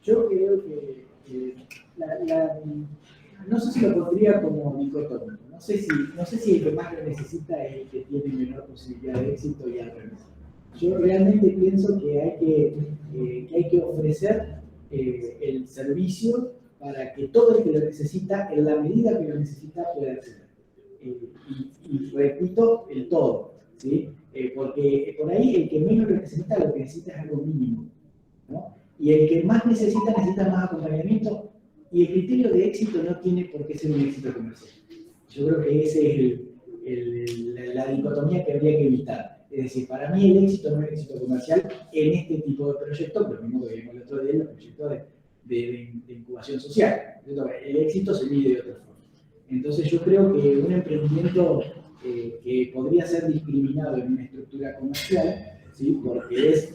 Yo creo que no sé si lo pondría como dicotómico. No sé si el que más lo necesita es el que tiene menor posibilidad de éxito y al revés. Yo realmente pienso que hay que ofrecer el servicio para que todo el que lo necesita, en la medida que lo necesita, pueda acceder. Y repito, el todo, ¿sí? Porque por ahí el que menos lo necesita es algo mínimo, ¿no? Y el que más necesita más acompañamiento, y el criterio de éxito no tiene por qué ser un éxito comercial. Yo creo que esa es la dicotomía que habría que evitar. Es decir, para mí el éxito no es el éxito comercial en este tipo de proyectos, lo mismo que vimos el otro día en los proyectos de incubación social. El éxito se mide de otra forma. Entonces yo creo que un emprendimiento que podría ser discriminado en una estructura comercial, ¿sí? Porque es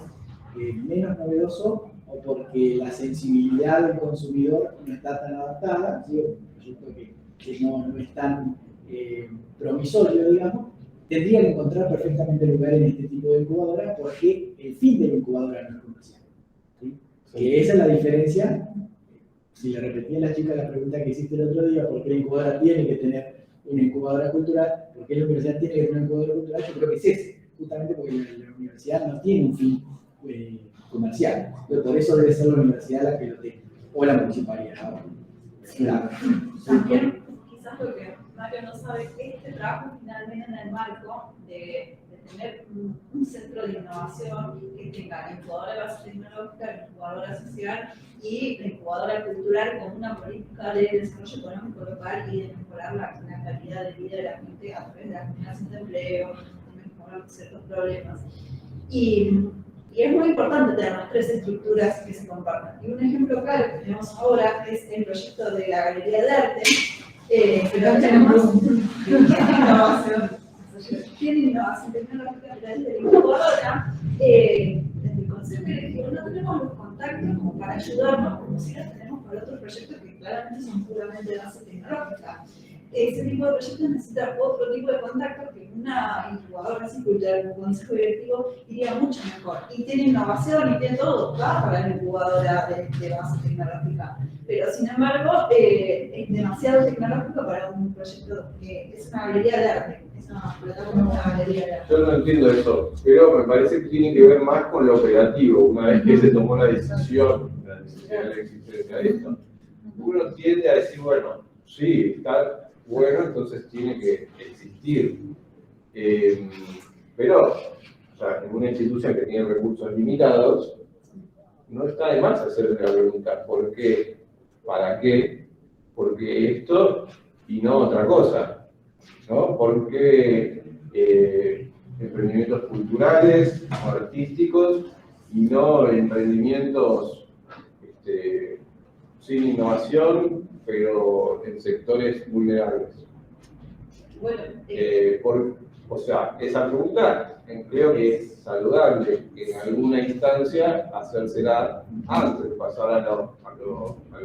menos novedoso o porque la sensibilidad del consumidor no está tan adaptada, ¿sí? Un proyecto que no es tan promisorio, digamos, tendría que encontrar perfectamente lugar en este tipo de incubadora porque el fin de la incubadora no es comercial, ¿sí? Que esa es la diferencia. Si le repetí a la chica la pregunta que hiciste el otro día, ¿por qué la incubadora tiene que tener una incubadora cultural? ¿Por qué la universidad tiene que tener una incubadora cultural? Yo creo que es ese, justamente porque la universidad no tiene un fin comercial. Pero por eso debe ser la universidad la que lo tenga, o la municipalidad. Claro. También, quizás lo que Mario no sabe es que este trabajo finalmente en el marco de tener un centro de innovación que tenga la incubadora de base tecnológica, la incubadora social y la incubadora cultural como una política de desarrollo económico local y de mejorar la calidad de vida de la gente a través de la generación de empleo, de mejorar ciertos problemas. Y es muy importante tener las tres estructuras que se compartan. Y un ejemplo claro que tenemos ahora es el proyecto de la Galería de Arte, pero tenemos tiene innovación tecnológica desde la incubadora, desde el Consejo Directivo no tenemos los contactos como para ayudarnos, como si los tenemos para otros proyectos que claramente son puramente de base tecnológica. Ese tipo de proyectos necesita otro tipo de contactos que una incubadora así cultural, un consejo directivo, iría mucho mejor. Y tiene innovación y tiene todo, va para la incubadora de base tecnológica. Pero sin embargo, es demasiado tecnológico para un proyecto que es una galería de arte. Es una plataforma, una galería de arte. Yo no entiendo eso, pero me parece que tiene que ver más con lo operativo. Una vez que se tomó la decisión de la existencia de esto, uno tiende a decir, bueno, sí, está bueno, entonces tiene que existir. Pero, o sea, en una institución que tiene recursos limitados, no está de más hacer la pregunta, ¿por qué? ¿Para qué? Porque esto y no otra cosa, ¿no? Porque emprendimientos culturales o artísticos y no emprendimientos sin innovación, pero en sectores vulnerables. Bueno, o sea, esa pregunta creo que es saludable en alguna instancia hacérsela antes de pasar a lo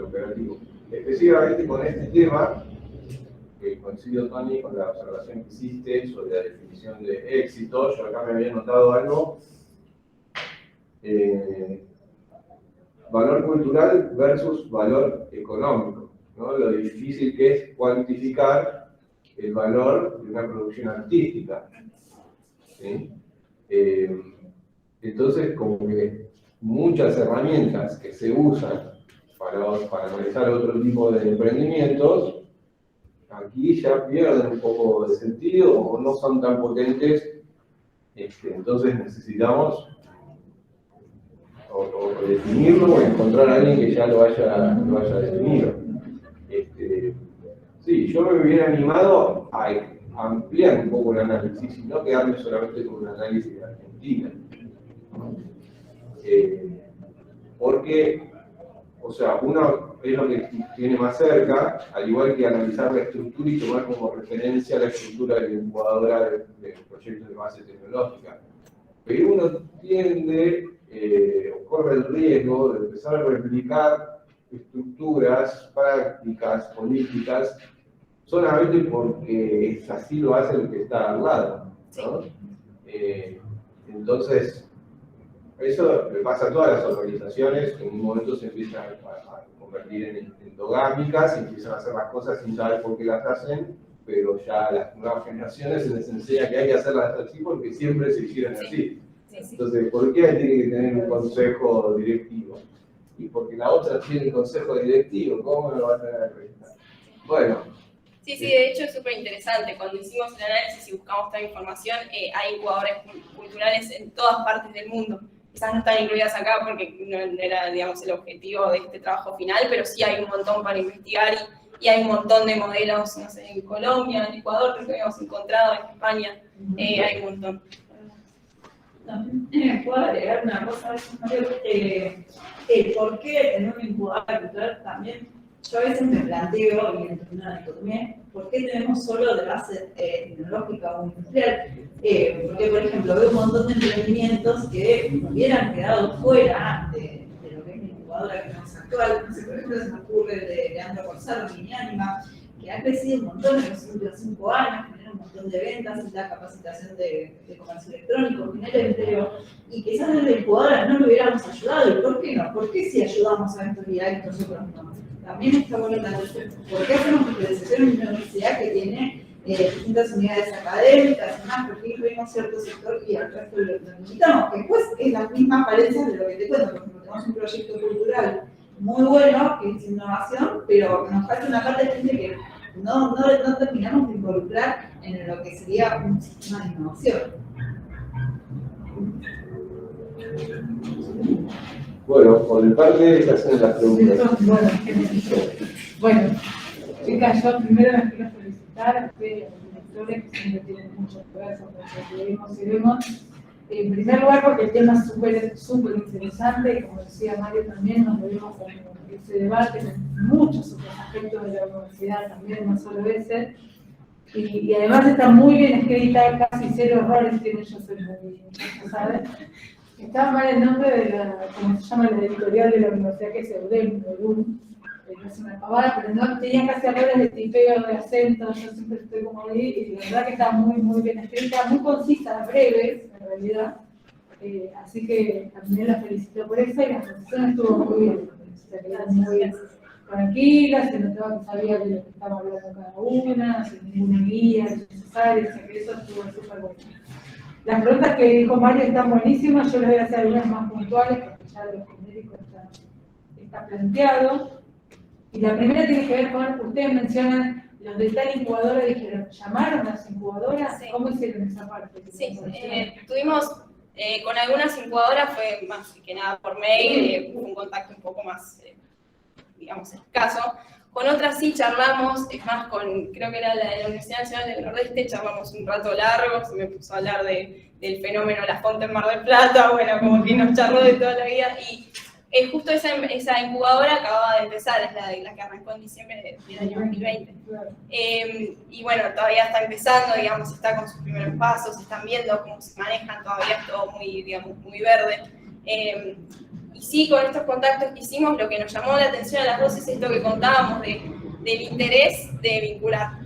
operativo. Específicamente con este tema, coincido, Tony, con la observación que hiciste sobre la definición de éxito. Yo acá me había notado algo. Valor cultural versus valor económico, ¿no? Lo difícil que es cuantificar el valor de una producción artística, ¿sí? Entonces, como que muchas herramientas que se usan para analizar otro tipo de emprendimientos, aquí ya pierden un poco de sentido o no son tan potentes, entonces necesitamos o definirlo o encontrar a alguien que ya lo haya definido. Sí, yo me hubiera animado a ampliar un poco el análisis y no quedarme solamente con un análisis de Argentina. Porque, o sea, uno es lo que tiene más cerca, al igual que analizar la estructura y tomar como referencia la estructura de la incubadora del proyecto de base tecnológica. Pero uno tiende, o corre el riesgo de empezar a replicar estructuras, prácticas, políticas, solamente porque así lo hace el que está al lado, ¿no? Entonces, eso le pasa a todas las organizaciones que en un momento se empiezan a convertir en endogámicas y empiezan a hacer las cosas sin saber por qué las hacen, pero ya las nuevas generaciones se les enseña que hay que hacerlas así porque siempre se hicieron así. Entonces, ¿por qué tiene que tener un consejo directivo? Y porque la otra tiene un consejo directivo, ¿cómo lo va a tener? Bueno. Sí, de hecho es súper interesante. Cuando hicimos el análisis y buscamos toda información, hay incubadores culturales en todas partes del mundo. Quizás no están incluidas acá porque no era, digamos, el objetivo de este trabajo final, pero sí hay un montón para investigar y hay un montón de modelos, no sé, en Colombia, en Ecuador, creo que habíamos encontrado, en España, hay un montón. También puedo agregar una cosa, Mario, el por qué tener una incubadora cultural también. Yo a veces me planteo, y en una dicotomía, ¿por qué tenemos solo de base tecnológica o industrial? Porque, por ejemplo, veo un montón de emprendimientos que hubieran quedado fuera de lo que es la incubadora que tenemos actual. No sé, por ejemplo, se me ocurre el de Leandro Gonzalo, Minianima, que ha crecido un montón en los últimos 5 años, genera un montón de ventas, da capacitación de comercio electrónico, genera empleo, y quizás desde la incubadora no lo hubiéramos ayudado. ¿Y por qué no? ¿Por qué si ayudamos a estos y a estos nosotros no? También está bueno la cuestión, ¿por qué hacemos diferenciación en una universidad que tiene distintas unidades académicas y demás? Porque incluimos cierto sector y al resto lo limitamos, que después es las mismas falencias de lo que te cuento. Por ejemplo, tenemos un proyecto cultural muy bueno, que es innovación, pero nos falta una parte de gente que no terminamos de involucrar en lo que sería un sistema de innovación. Bueno, por mi parte, estas son las preguntas. Bueno, chicas, yo primero les quiero felicitar a ustedes, a los directores, que siempre tienen mucho esfuerzo por lo que vemos. En primer lugar, porque el tema es súper interesante, y como decía Mario también, nos debemos a ese debate en muchos otros aspectos de la universidad también, no solo ese. Y además está muy bien escrita, casi 0 errores tiene, yo soy muy, ¿sabes? Está mal el nombre de la, como se llama la editorial de la universidad, que es EUDEM, no es una pavada, pero no tenía casi errores de tipeo, de acento, yo siempre estoy como ahí, y la verdad que está muy bien escrita, muy concisa, breves, en realidad. Así que también la felicito por eso, y la presentación estuvo muy bien, se quedaron muy tranquila, se notaba que sabía de lo que estaba hablando cada una, sin ninguna guía necesaria, así que eso estuvo súper bueno. Las preguntas que dijo Mario están buenísimas, yo les voy a hacer algunas más puntuales, porque ya lo genérico está planteado. Y la primera tiene que ver con, ustedes mencionan, los de tal incubadora dijeron, ¿llamaron a las incubadoras? Sí. ¿Cómo hicieron esa parte? Sí, tuvimos con algunas incubadoras, fue más que nada por mail, un contacto un poco más, digamos, escaso. Con otras sí charlamos, es más, creo que era la de la Universidad Nacional del Nordeste, charlamos un rato largo, se me puso a hablar del fenómeno La Fonte en Mar del Plata, bueno, como que nos charló de toda la vida, y Justo esa incubadora acababa de empezar, es la que arrancó en diciembre del año 2020. Y bueno, todavía está empezando, digamos, está con sus primeros pasos, están viendo cómo se manejan, todavía es todo muy, digamos, muy verde. Y sí, con estos contactos que hicimos, lo que nos llamó la atención a las dos es esto que contábamos del interés de vincular.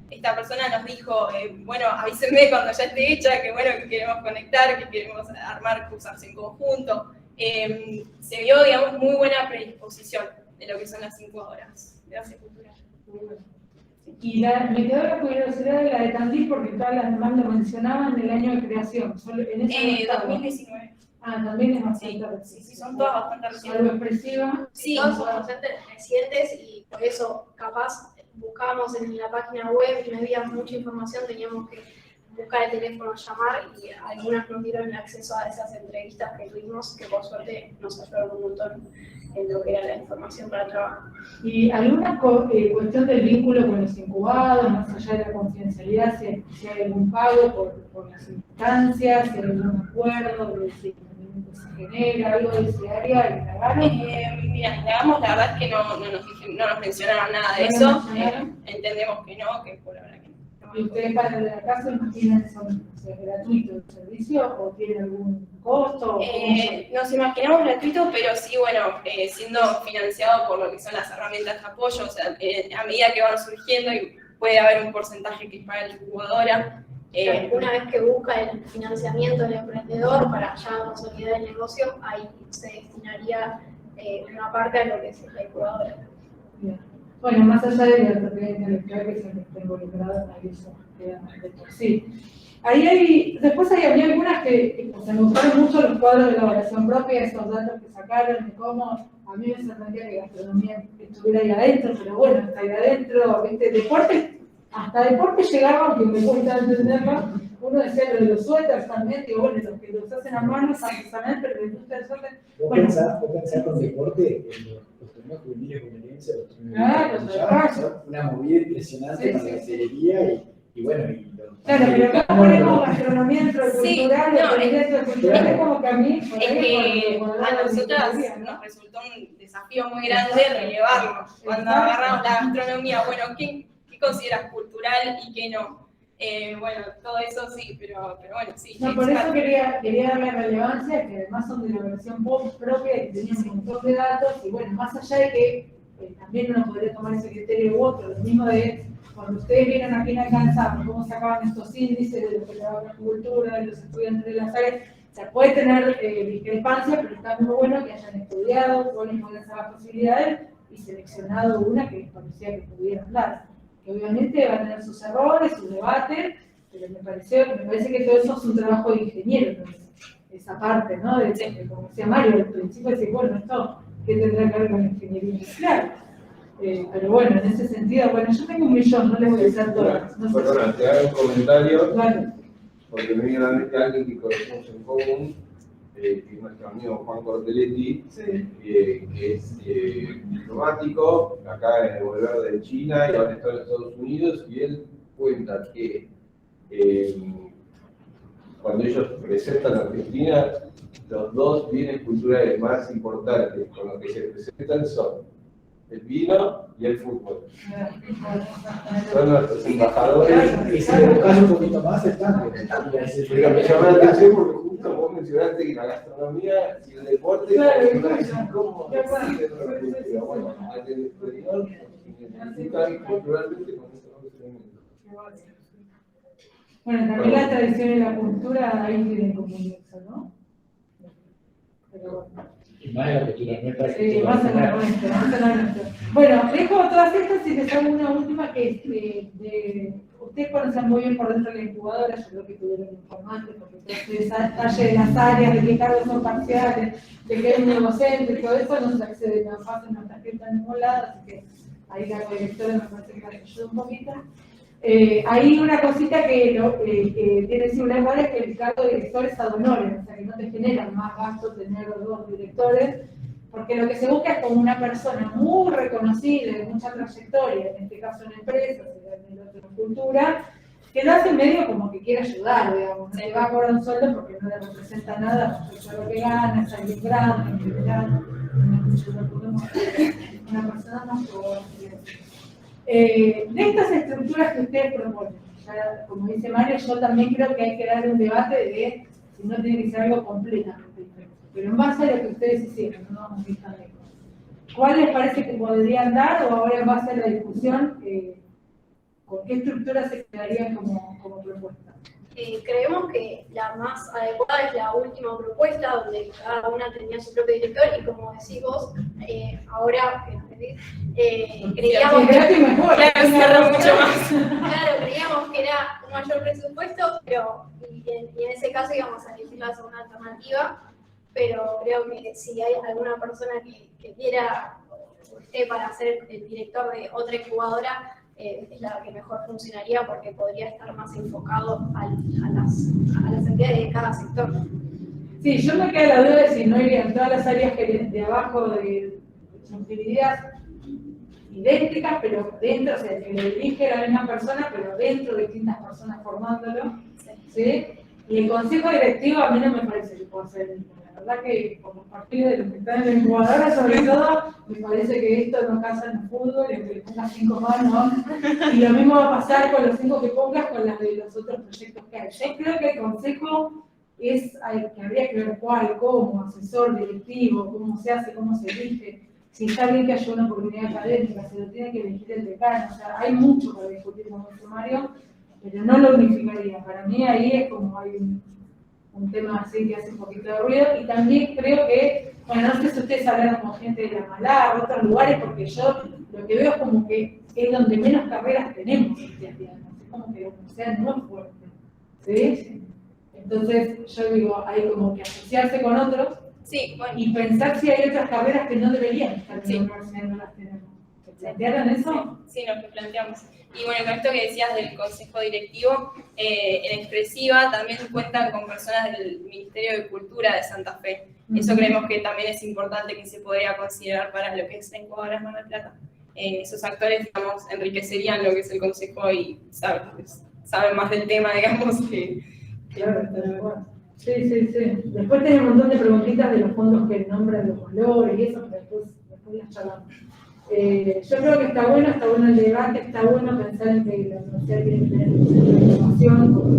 Esta persona nos dijo, bueno, avísenme cuando ya esté hecha, que bueno, que queremos conectar, que queremos armar cursos en conjunto. Se vio, digamos, muy buena predisposición de lo que son las incubadoras de base cultural. Y me quedó la curiosidad de la de Tandil, porque todas las demás lo mencionaban del año de creación. Solo en esa no estaba. 2019. Ah, también es bastante Sí, reciente. sí, son todas bastante Algo recientes. expresiva. Sí, todos son docentes recientes y por eso capaz buscábamos en la página web y no había mucha información, teníamos que buscar el teléfono, llamar y algunas nos dieron acceso a esas entrevistas que tuvimos que por suerte nos ayudaron un montón en lo que era la información para el trabajo. ¿Y alguna cuestión del vínculo con los incubados, más allá de la confidencialidad, si hay algún pago por las instancias, si hay algún acuerdo de si se genera algo de ese área, indagaron? Mira, indagamos, la verdad es que no nos mencionaron nada de eso. Entendemos que no, que por ahora que no. ¿Y ustedes para la casa imaginan son gratuitos el servicio o tienen algún costo? Nos imaginamos gratuito, pero sí, bueno, siendo financiado por lo que son las herramientas de apoyo, o sea, a medida que van surgiendo y puede haber un porcentaje que es para la incubadora. Una vez que busca el financiamiento del emprendedor para ya consolidar el negocio, ahí se destinaría una parte a lo que es la incubadora. Bien. Bueno, más allá de la propiedad intelectual que siempre está involucrada, ahí eso queda más de por sí. Después había algunas que me gustaron mucho los cuadros de elaboración propia, esos datos que sacaron, de cómo a mí me sorprendía que gastronomía estuviera ahí adentro, pero bueno, está ahí adentro, deporte, hasta deporte llegaba, aunque me cuesta entenderlo. Uno decía lo de los suéteres también, digo, bueno, los que los hacen a mano, artesanal, pero les gusta el suéter. ¿Vos pensás con deporte los torneos juveniles bonaerenses, los torneos son una movida impresionante con la hostelería y bueno, y claro, pero acá ponemos gastronomía dentro del cultural, no, cultural es como que a mí, Es que a nosotras nos resultó un desafío muy grande relevarlo. Cuando agarramos la gastronomía, bueno, ¿qué consideras cultural y qué no? Bueno, todo eso sí, pero bueno, sí. No, por eso quería darle relevancia, que además son de la versión propia, que tenían un montón de datos, y bueno, más allá de que también uno podría tomar ese criterio u otro, lo mismo de cuando ustedes vieron aquí en Alcanzar, cómo sacaban estos índices de lo que la cultura, de los estudiantes de las áreas, o sea, puede tener discrepancia, pero está muy bueno que hayan estudiado, cuáles pueden ser las posibilidades, y seleccionado una que les parecía que pudieran dar. Que obviamente va a tener sus errores, sus debates, pero me parece que todo eso es un trabajo de ingeniero, ¿no? Esa parte, ¿no? Como decía Mario, al principio decía, bueno, esto, ¿qué tendrá que ver con la ingeniería industrial? Pero bueno, en ese sentido, bueno, yo tengo 1.000.000, no les voy a decir todas. No Perdona, te hago un comentario, claro. porque me viene a la mente alguien que conocemos en común, que es nuestro amigo Juan Cortelletti, que es diplomático, acá en el volver de China y ahora está en Estados Unidos, y él cuenta que cuando ellos presentan a Argentina, los dos bienes culturales más importantes con los que se presentan son el vino y el fútbol. Son nuestros embajadores. Y si le buscas un poquito más, están. Pero me llamó la atención porque justo vos mencionaste que la gastronomía y el deporte, ¿cómo se bueno, al exterior identifican culturalmente con estos dos elementos. Bueno, también la tradición y la cultura ahí tienen como un nexo, ¿no? Pero bueno. Y más en la cultura nuestra. Sí, más en la nuestra. Bueno, dejo todas estas y les hago una última que ustedes conocen muy bien por dentro de la incubadora, yo creo que tuvieron informantes, porque todo ese detalle de las áreas, de qué cargos son parciales, de que hay un docente y todo eso no se accede tan fácil, no está escrito en ningún lado, así que ahí la directora me parece que me ayuda un poquito. Hay una cosita que tiene similar es que el cargo de director es ad honorem, o sea que no te genera más gasto tener los dos directores, porque lo que se busca es como una persona muy reconocida, de mucha trayectoria, en este caso en empresas, en el otro en cultura, que lo hace medio como que quiere ayudar, digamos, no le va a cobrar un sueldo porque no le representa nada, porque lo que gana es alguien grande, en general, una persona más pobre. De estas estructuras que ustedes proponen, ya, como dice Mario, yo también creo que hay que dar un debate de si no tiene que ser algo completamente diferente, pero en base a lo que ustedes hicieron, no vamos a ir tan lejos. ¿Cuál les parece que podrían dar o ahora en base a la discusión, con qué estructura se quedarían como propuesta? Creemos que la más adecuada es la última propuesta, donde cada una tenía su propio director y como decís vos, ahora creíamos creíamos que era un mayor presupuesto, pero y en ese caso íbamos a elegir la segunda alternativa, pero creo que si hay alguna persona que quiera o esté para ser el director de otra incubadora, es la que mejor funcionaría porque podría estar más enfocado a las entidades de cada sector. Sí, yo me queda la duda de si no irían todas las áreas que de abajo de actividades idénticas, pero dentro, o sea, que lo dirige la misma persona, pero dentro de distintas personas formándolo, ¿sí? Y el consejo directivo a mí no me parece que pueda ser el mismo. La verdad que como partido de los que están en la incubadora, sobre todo, me parece que esto no casa en el fútbol, en que le pongas 5 manos, y lo mismo va a pasar con los 5 que pongas con las de los otros proyectos que hay. Yo creo que el consejo es que habría que ver cuál, cómo, asesor, directivo, cómo se hace, cómo se elige, si está bien que haya una oportunidad académica, se lo tiene que elegir el decano, o sea, hay mucho para discutir con el Mario, pero no lo unificaría. Para mí ahí es como hay un tema así que hace un poquito de ruido, y también creo que, bueno, no sé si ustedes hablaron con gente de La Malá o otros lugares, porque yo lo que veo es como que es donde menos carreras tenemos, es como que la universidad no es fuerte, ¿sí? Entonces yo digo, hay como que asociarse con otros, Sí, bueno, y pensar si hay otras carreras que no deberían estar en la universidad y no las tenemos. ¿Plantearon eso? sí, nos lo planteamos. Y bueno, con esto que decías del consejo directivo, en Expresiva también cuentan con personas del Ministerio de Cultura de Santa Fe. Eso creemos que también es importante, que se podría considerar para lo que es la incubadora Mar del Plata. Esos actores, digamos, enriquecerían lo que es el consejo y saben más del tema, digamos, que... Claro, está de acuerdo. Sí. Después tiene un montón de preguntitas de los fondos que nombran los valores y eso, pero después las charlamos. Yo creo que está bueno el debate, está bueno pensar en que la universidad tiene que tener un centro de innovación, como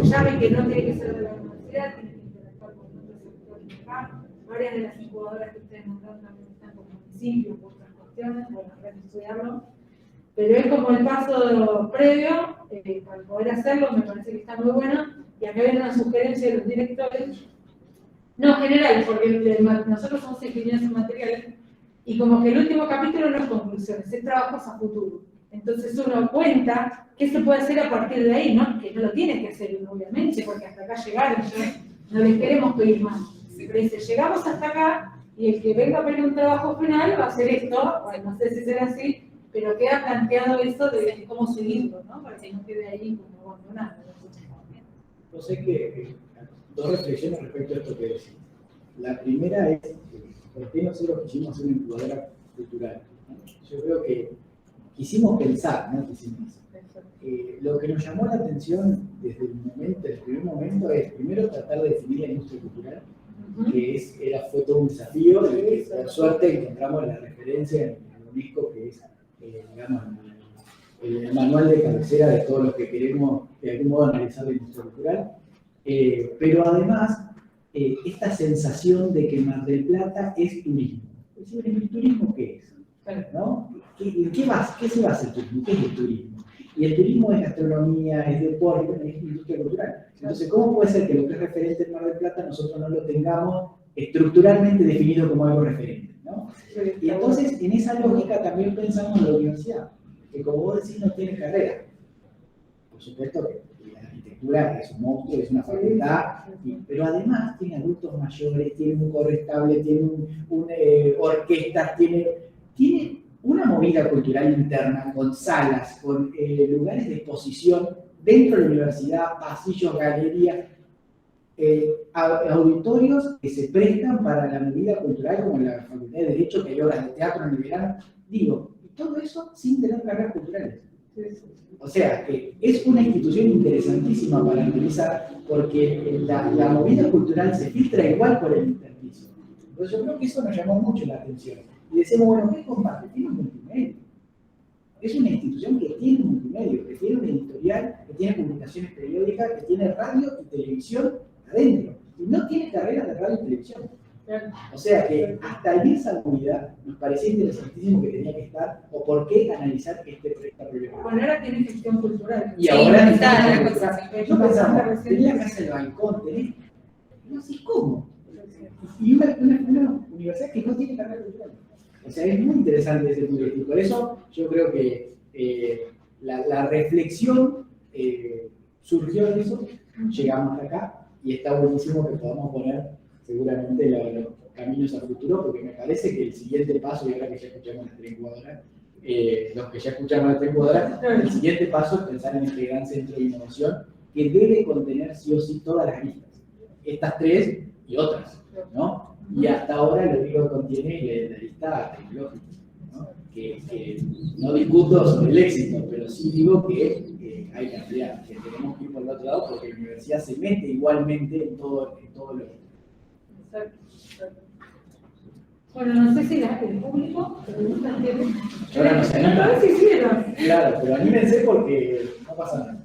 llame que no tiene que ser de la universidad, tiene que interactuar con otros sectores acá. Varias de las incubadoras que ustedes nombraron también están con municipios, por otras cuestiones, bueno, habrá que estudiarlo. Pero es como el paso previo, para poder hacerlo, me parece que está muy bueno. Y acá viene una sugerencia de los directores, no generales, porque nosotros somos ingenieros en materiales, y como que el último capítulo no es conclusiones, es trabajos a futuro. Entonces uno cuenta qué se puede hacer a partir de ahí, ¿no? Que no lo tiene que hacer, obviamente, porque hasta acá llegaron, no les queremos pedir más. Pero dice, llegamos hasta acá, y el que venga a pedir un trabajo final va a hacer esto, bueno, no sé si será así, pero queda planteado eso de cómo seguirlo, ¿no? Para que no quede ahí como abandonado. Yo sé que dos reflexiones respecto a esto que decís. La primera es, ¿por qué nosotros quisimos hacer una incubadora cultural? ¿No? Yo creo que quisimos pensar, ¿no? Lo que nos llamó la atención desde el primer momento es, primero, tratar de definir la industria cultural, que fue todo un desafío, y que por suerte encontramos la referencia en el UNESCO, que es, digamos, el manual de cabecera de todos los que queremos de algún modo analizar la industria cultural, pero además esta sensación de que Mar del Plata es turismo. Es decir, ¿el turismo qué es? ¿No? ¿Qué se basa el turismo? ¿Qué es el turismo? Y el turismo es gastronomía, es deporte, es industria cultural. Entonces, ¿cómo puede ser que lo que es referente en Mar del Plata nosotros no lo tengamos estructuralmente definido como algo referente? ¿No? Y entonces, en esa lógica también pensamos en la universidad, que como vos decís no tiene carrera. Por supuesto que la arquitectura es un monstruo, es una facultad, pero además tiene adultos mayores, tiene un coro estable, tiene orquestas, tiene una movida cultural interna con salas, con lugares de exposición dentro de la universidad, pasillos, galerías, auditorios que se prestan para la movida cultural, como en la Facultad de Derecho, que hay obras de teatro en el verano. Digo, y todo eso sin tener carreras culturales. O sea, que es una institución interesantísima para analizar porque la movida cultural se filtra igual por el interpiso. Entonces yo creo que eso nos llamó mucho la atención. Y decimos, bueno, ¿qué comparte? Tiene un multimedia. Es una institución que tiene un multimedia, que tiene una editorial, que tiene publicaciones periódicas, que tiene radio y televisión adentro. Y no tiene carreras de radio y televisión. O sea que hasta en esa movida nos parecía interesantísimo que tenía que estar, o por qué analizar esta problemática. Bueno, ahora tiene gestión cultural. Y ahora está está la cosa. Yo pensaba, tenía casa del balcón, tenés. No sé cómo. Y una universidad que no tiene carrera cultural. O sea, es muy interesante ese punto de vista. Por eso yo creo que la reflexión surgió de eso, llegamos hasta acá, y está buenísimo que podamos poner seguramente los caminos a futuro, porque me parece que el siguiente paso, y ahora que ya escuchamos las 3 incubadoras, los que ya escucharon las 3 incubadoras, el siguiente paso es pensar en este gran centro de innovación que debe contener sí o sí todas las listas. Estas 3 y otras, ¿no? Y hasta ahora lo único que contiene es la lista tecnológica, ¿no? Que no discuto sobre el éxito, pero sí digo que hay que ampliar, que tenemos que ir por el otro lado porque la universidad se mete igualmente en todo lo Bueno, no sé si el público pregunta tiene. Ahora no se anima. A ver si hicieron. Claro, pero anímense porque no pasa nada.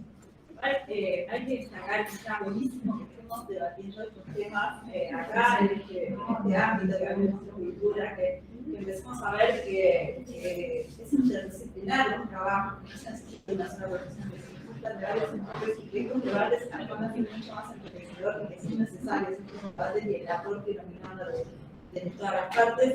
Hay que destacar que está buenísimo que estemos debatiendo estos temas acá, en este ámbito que hay nuestra cultura, que empecemos a ver que es interdisciplinar los trabajos, que no se necesita una sola profesión, que se necesitan de varios enfoques y que estos debates además son mucho más enriquecedores y que son necesarios estos debates y el aporte nominado de todas las partes.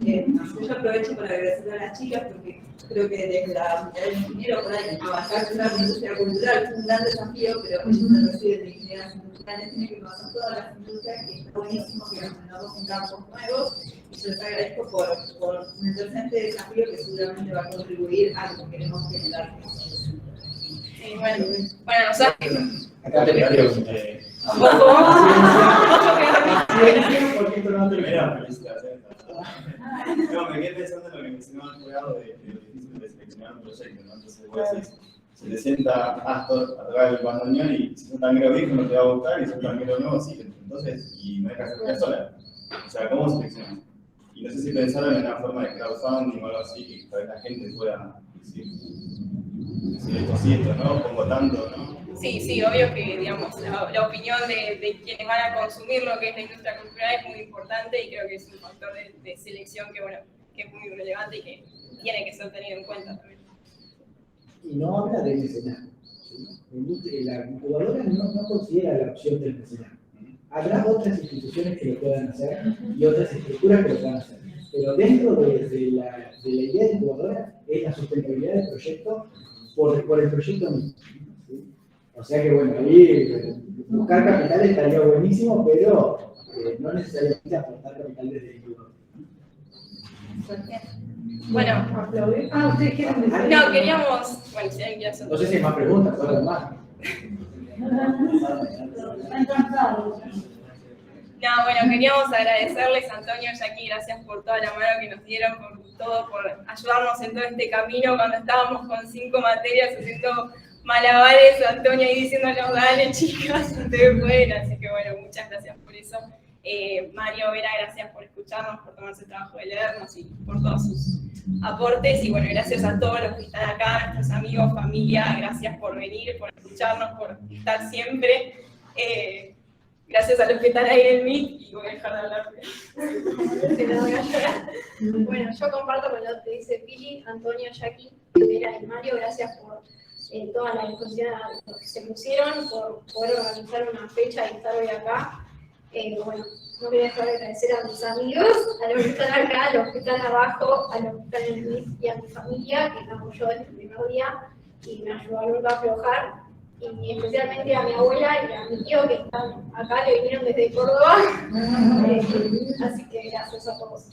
Yo aprovecho para agradecer a las chicas porque creo que desde la unidad de ingeniero por ahí avanzar en una industria cultural es un gran desafío, pero ellos se reciben de ingenieros industriales, tienen que pasar todas las industrias, que está buenísimo que nos metamos en campos nuevos, y yo les agradezco por meterse en este desafío que seguramente va a contribuir a lo que queremos generar. Sí, bueno, nosotros. Acá te pregunto. Primero, felicitaciones. No, me quedé pensando en lo que mencionaba el jurado de lo difícil de seleccionar un proyecto, ¿no? Entonces vos decís, se te sienta Astor a tocar el bandoneón y si sos tanguero viejo no te va a gustar y si sos tanguero nuevo sí. Entonces, y no dejas de jugar sola. O sea, ¿cómo seleccionas? Y no sé si pensaron en una forma de crowdfunding o algo así, que tal vez la gente pueda decir esto sí, esto no, pongo tanto, ¿no? Sí, obvio que digamos, la opinión de quienes van a consumir lo que es la industria cultural es muy importante y creo que es un factor de selección que, bueno, que es muy relevante y que tiene que ser tenido en cuenta también. Y no habla de mecenato. La incubadora no considera la opción del mecenato. Habrá otras instituciones que lo puedan hacer y otras estructuras que lo puedan hacer. Pero dentro de la idea de incubadora es la sustentabilidad del proyecto por el proyecto mismo. ¿Sí? O sea que bueno, ahí buscar capital estaría buenísimo, pero no necesariamente aportar capital desde el incubador. Bueno, ¿ustedes quieren decir? no, queríamos, bueno, si alguien quiere hacer. No sé si hay más preguntas, ahora más. Están cansados. No, bueno, queríamos agradecerles, Antonio y Jackie, gracias por toda la mano que nos dieron, por todo, por ayudarnos en todo este camino cuando estábamos con 5 materias haciendo malabares, Antonio ahí diciéndonos, dale chicas, ustedes pueden, así que bueno, muchas gracias por eso. Mario, Vera, gracias por escucharnos, por tomarse el trabajo de leernos y por todos sus aportes, y bueno, gracias a todos los que están acá, nuestros amigos, familia, gracias por venir, por escucharnos, por estar siempre. Gracias a los que están ahí en el Meet, y voy a dejar de hablar. Bueno, yo comparto con lo que dice Pili, Antonio, Jackie, Vera y Mario, gracias por toda la discusión que se pusieron, por poder organizar una fecha y estar hoy acá. Bueno, no quería dejar de agradecer a mis amigos, a los que están acá, a los que están abajo, a los que están en el Meet y a mi familia, que me apoyó desde el primer día y me ayudó a nunca aflojar. Y especialmente a mi abuela y a mi tío que están acá, que vinieron desde Córdoba. Así que gracias a todos.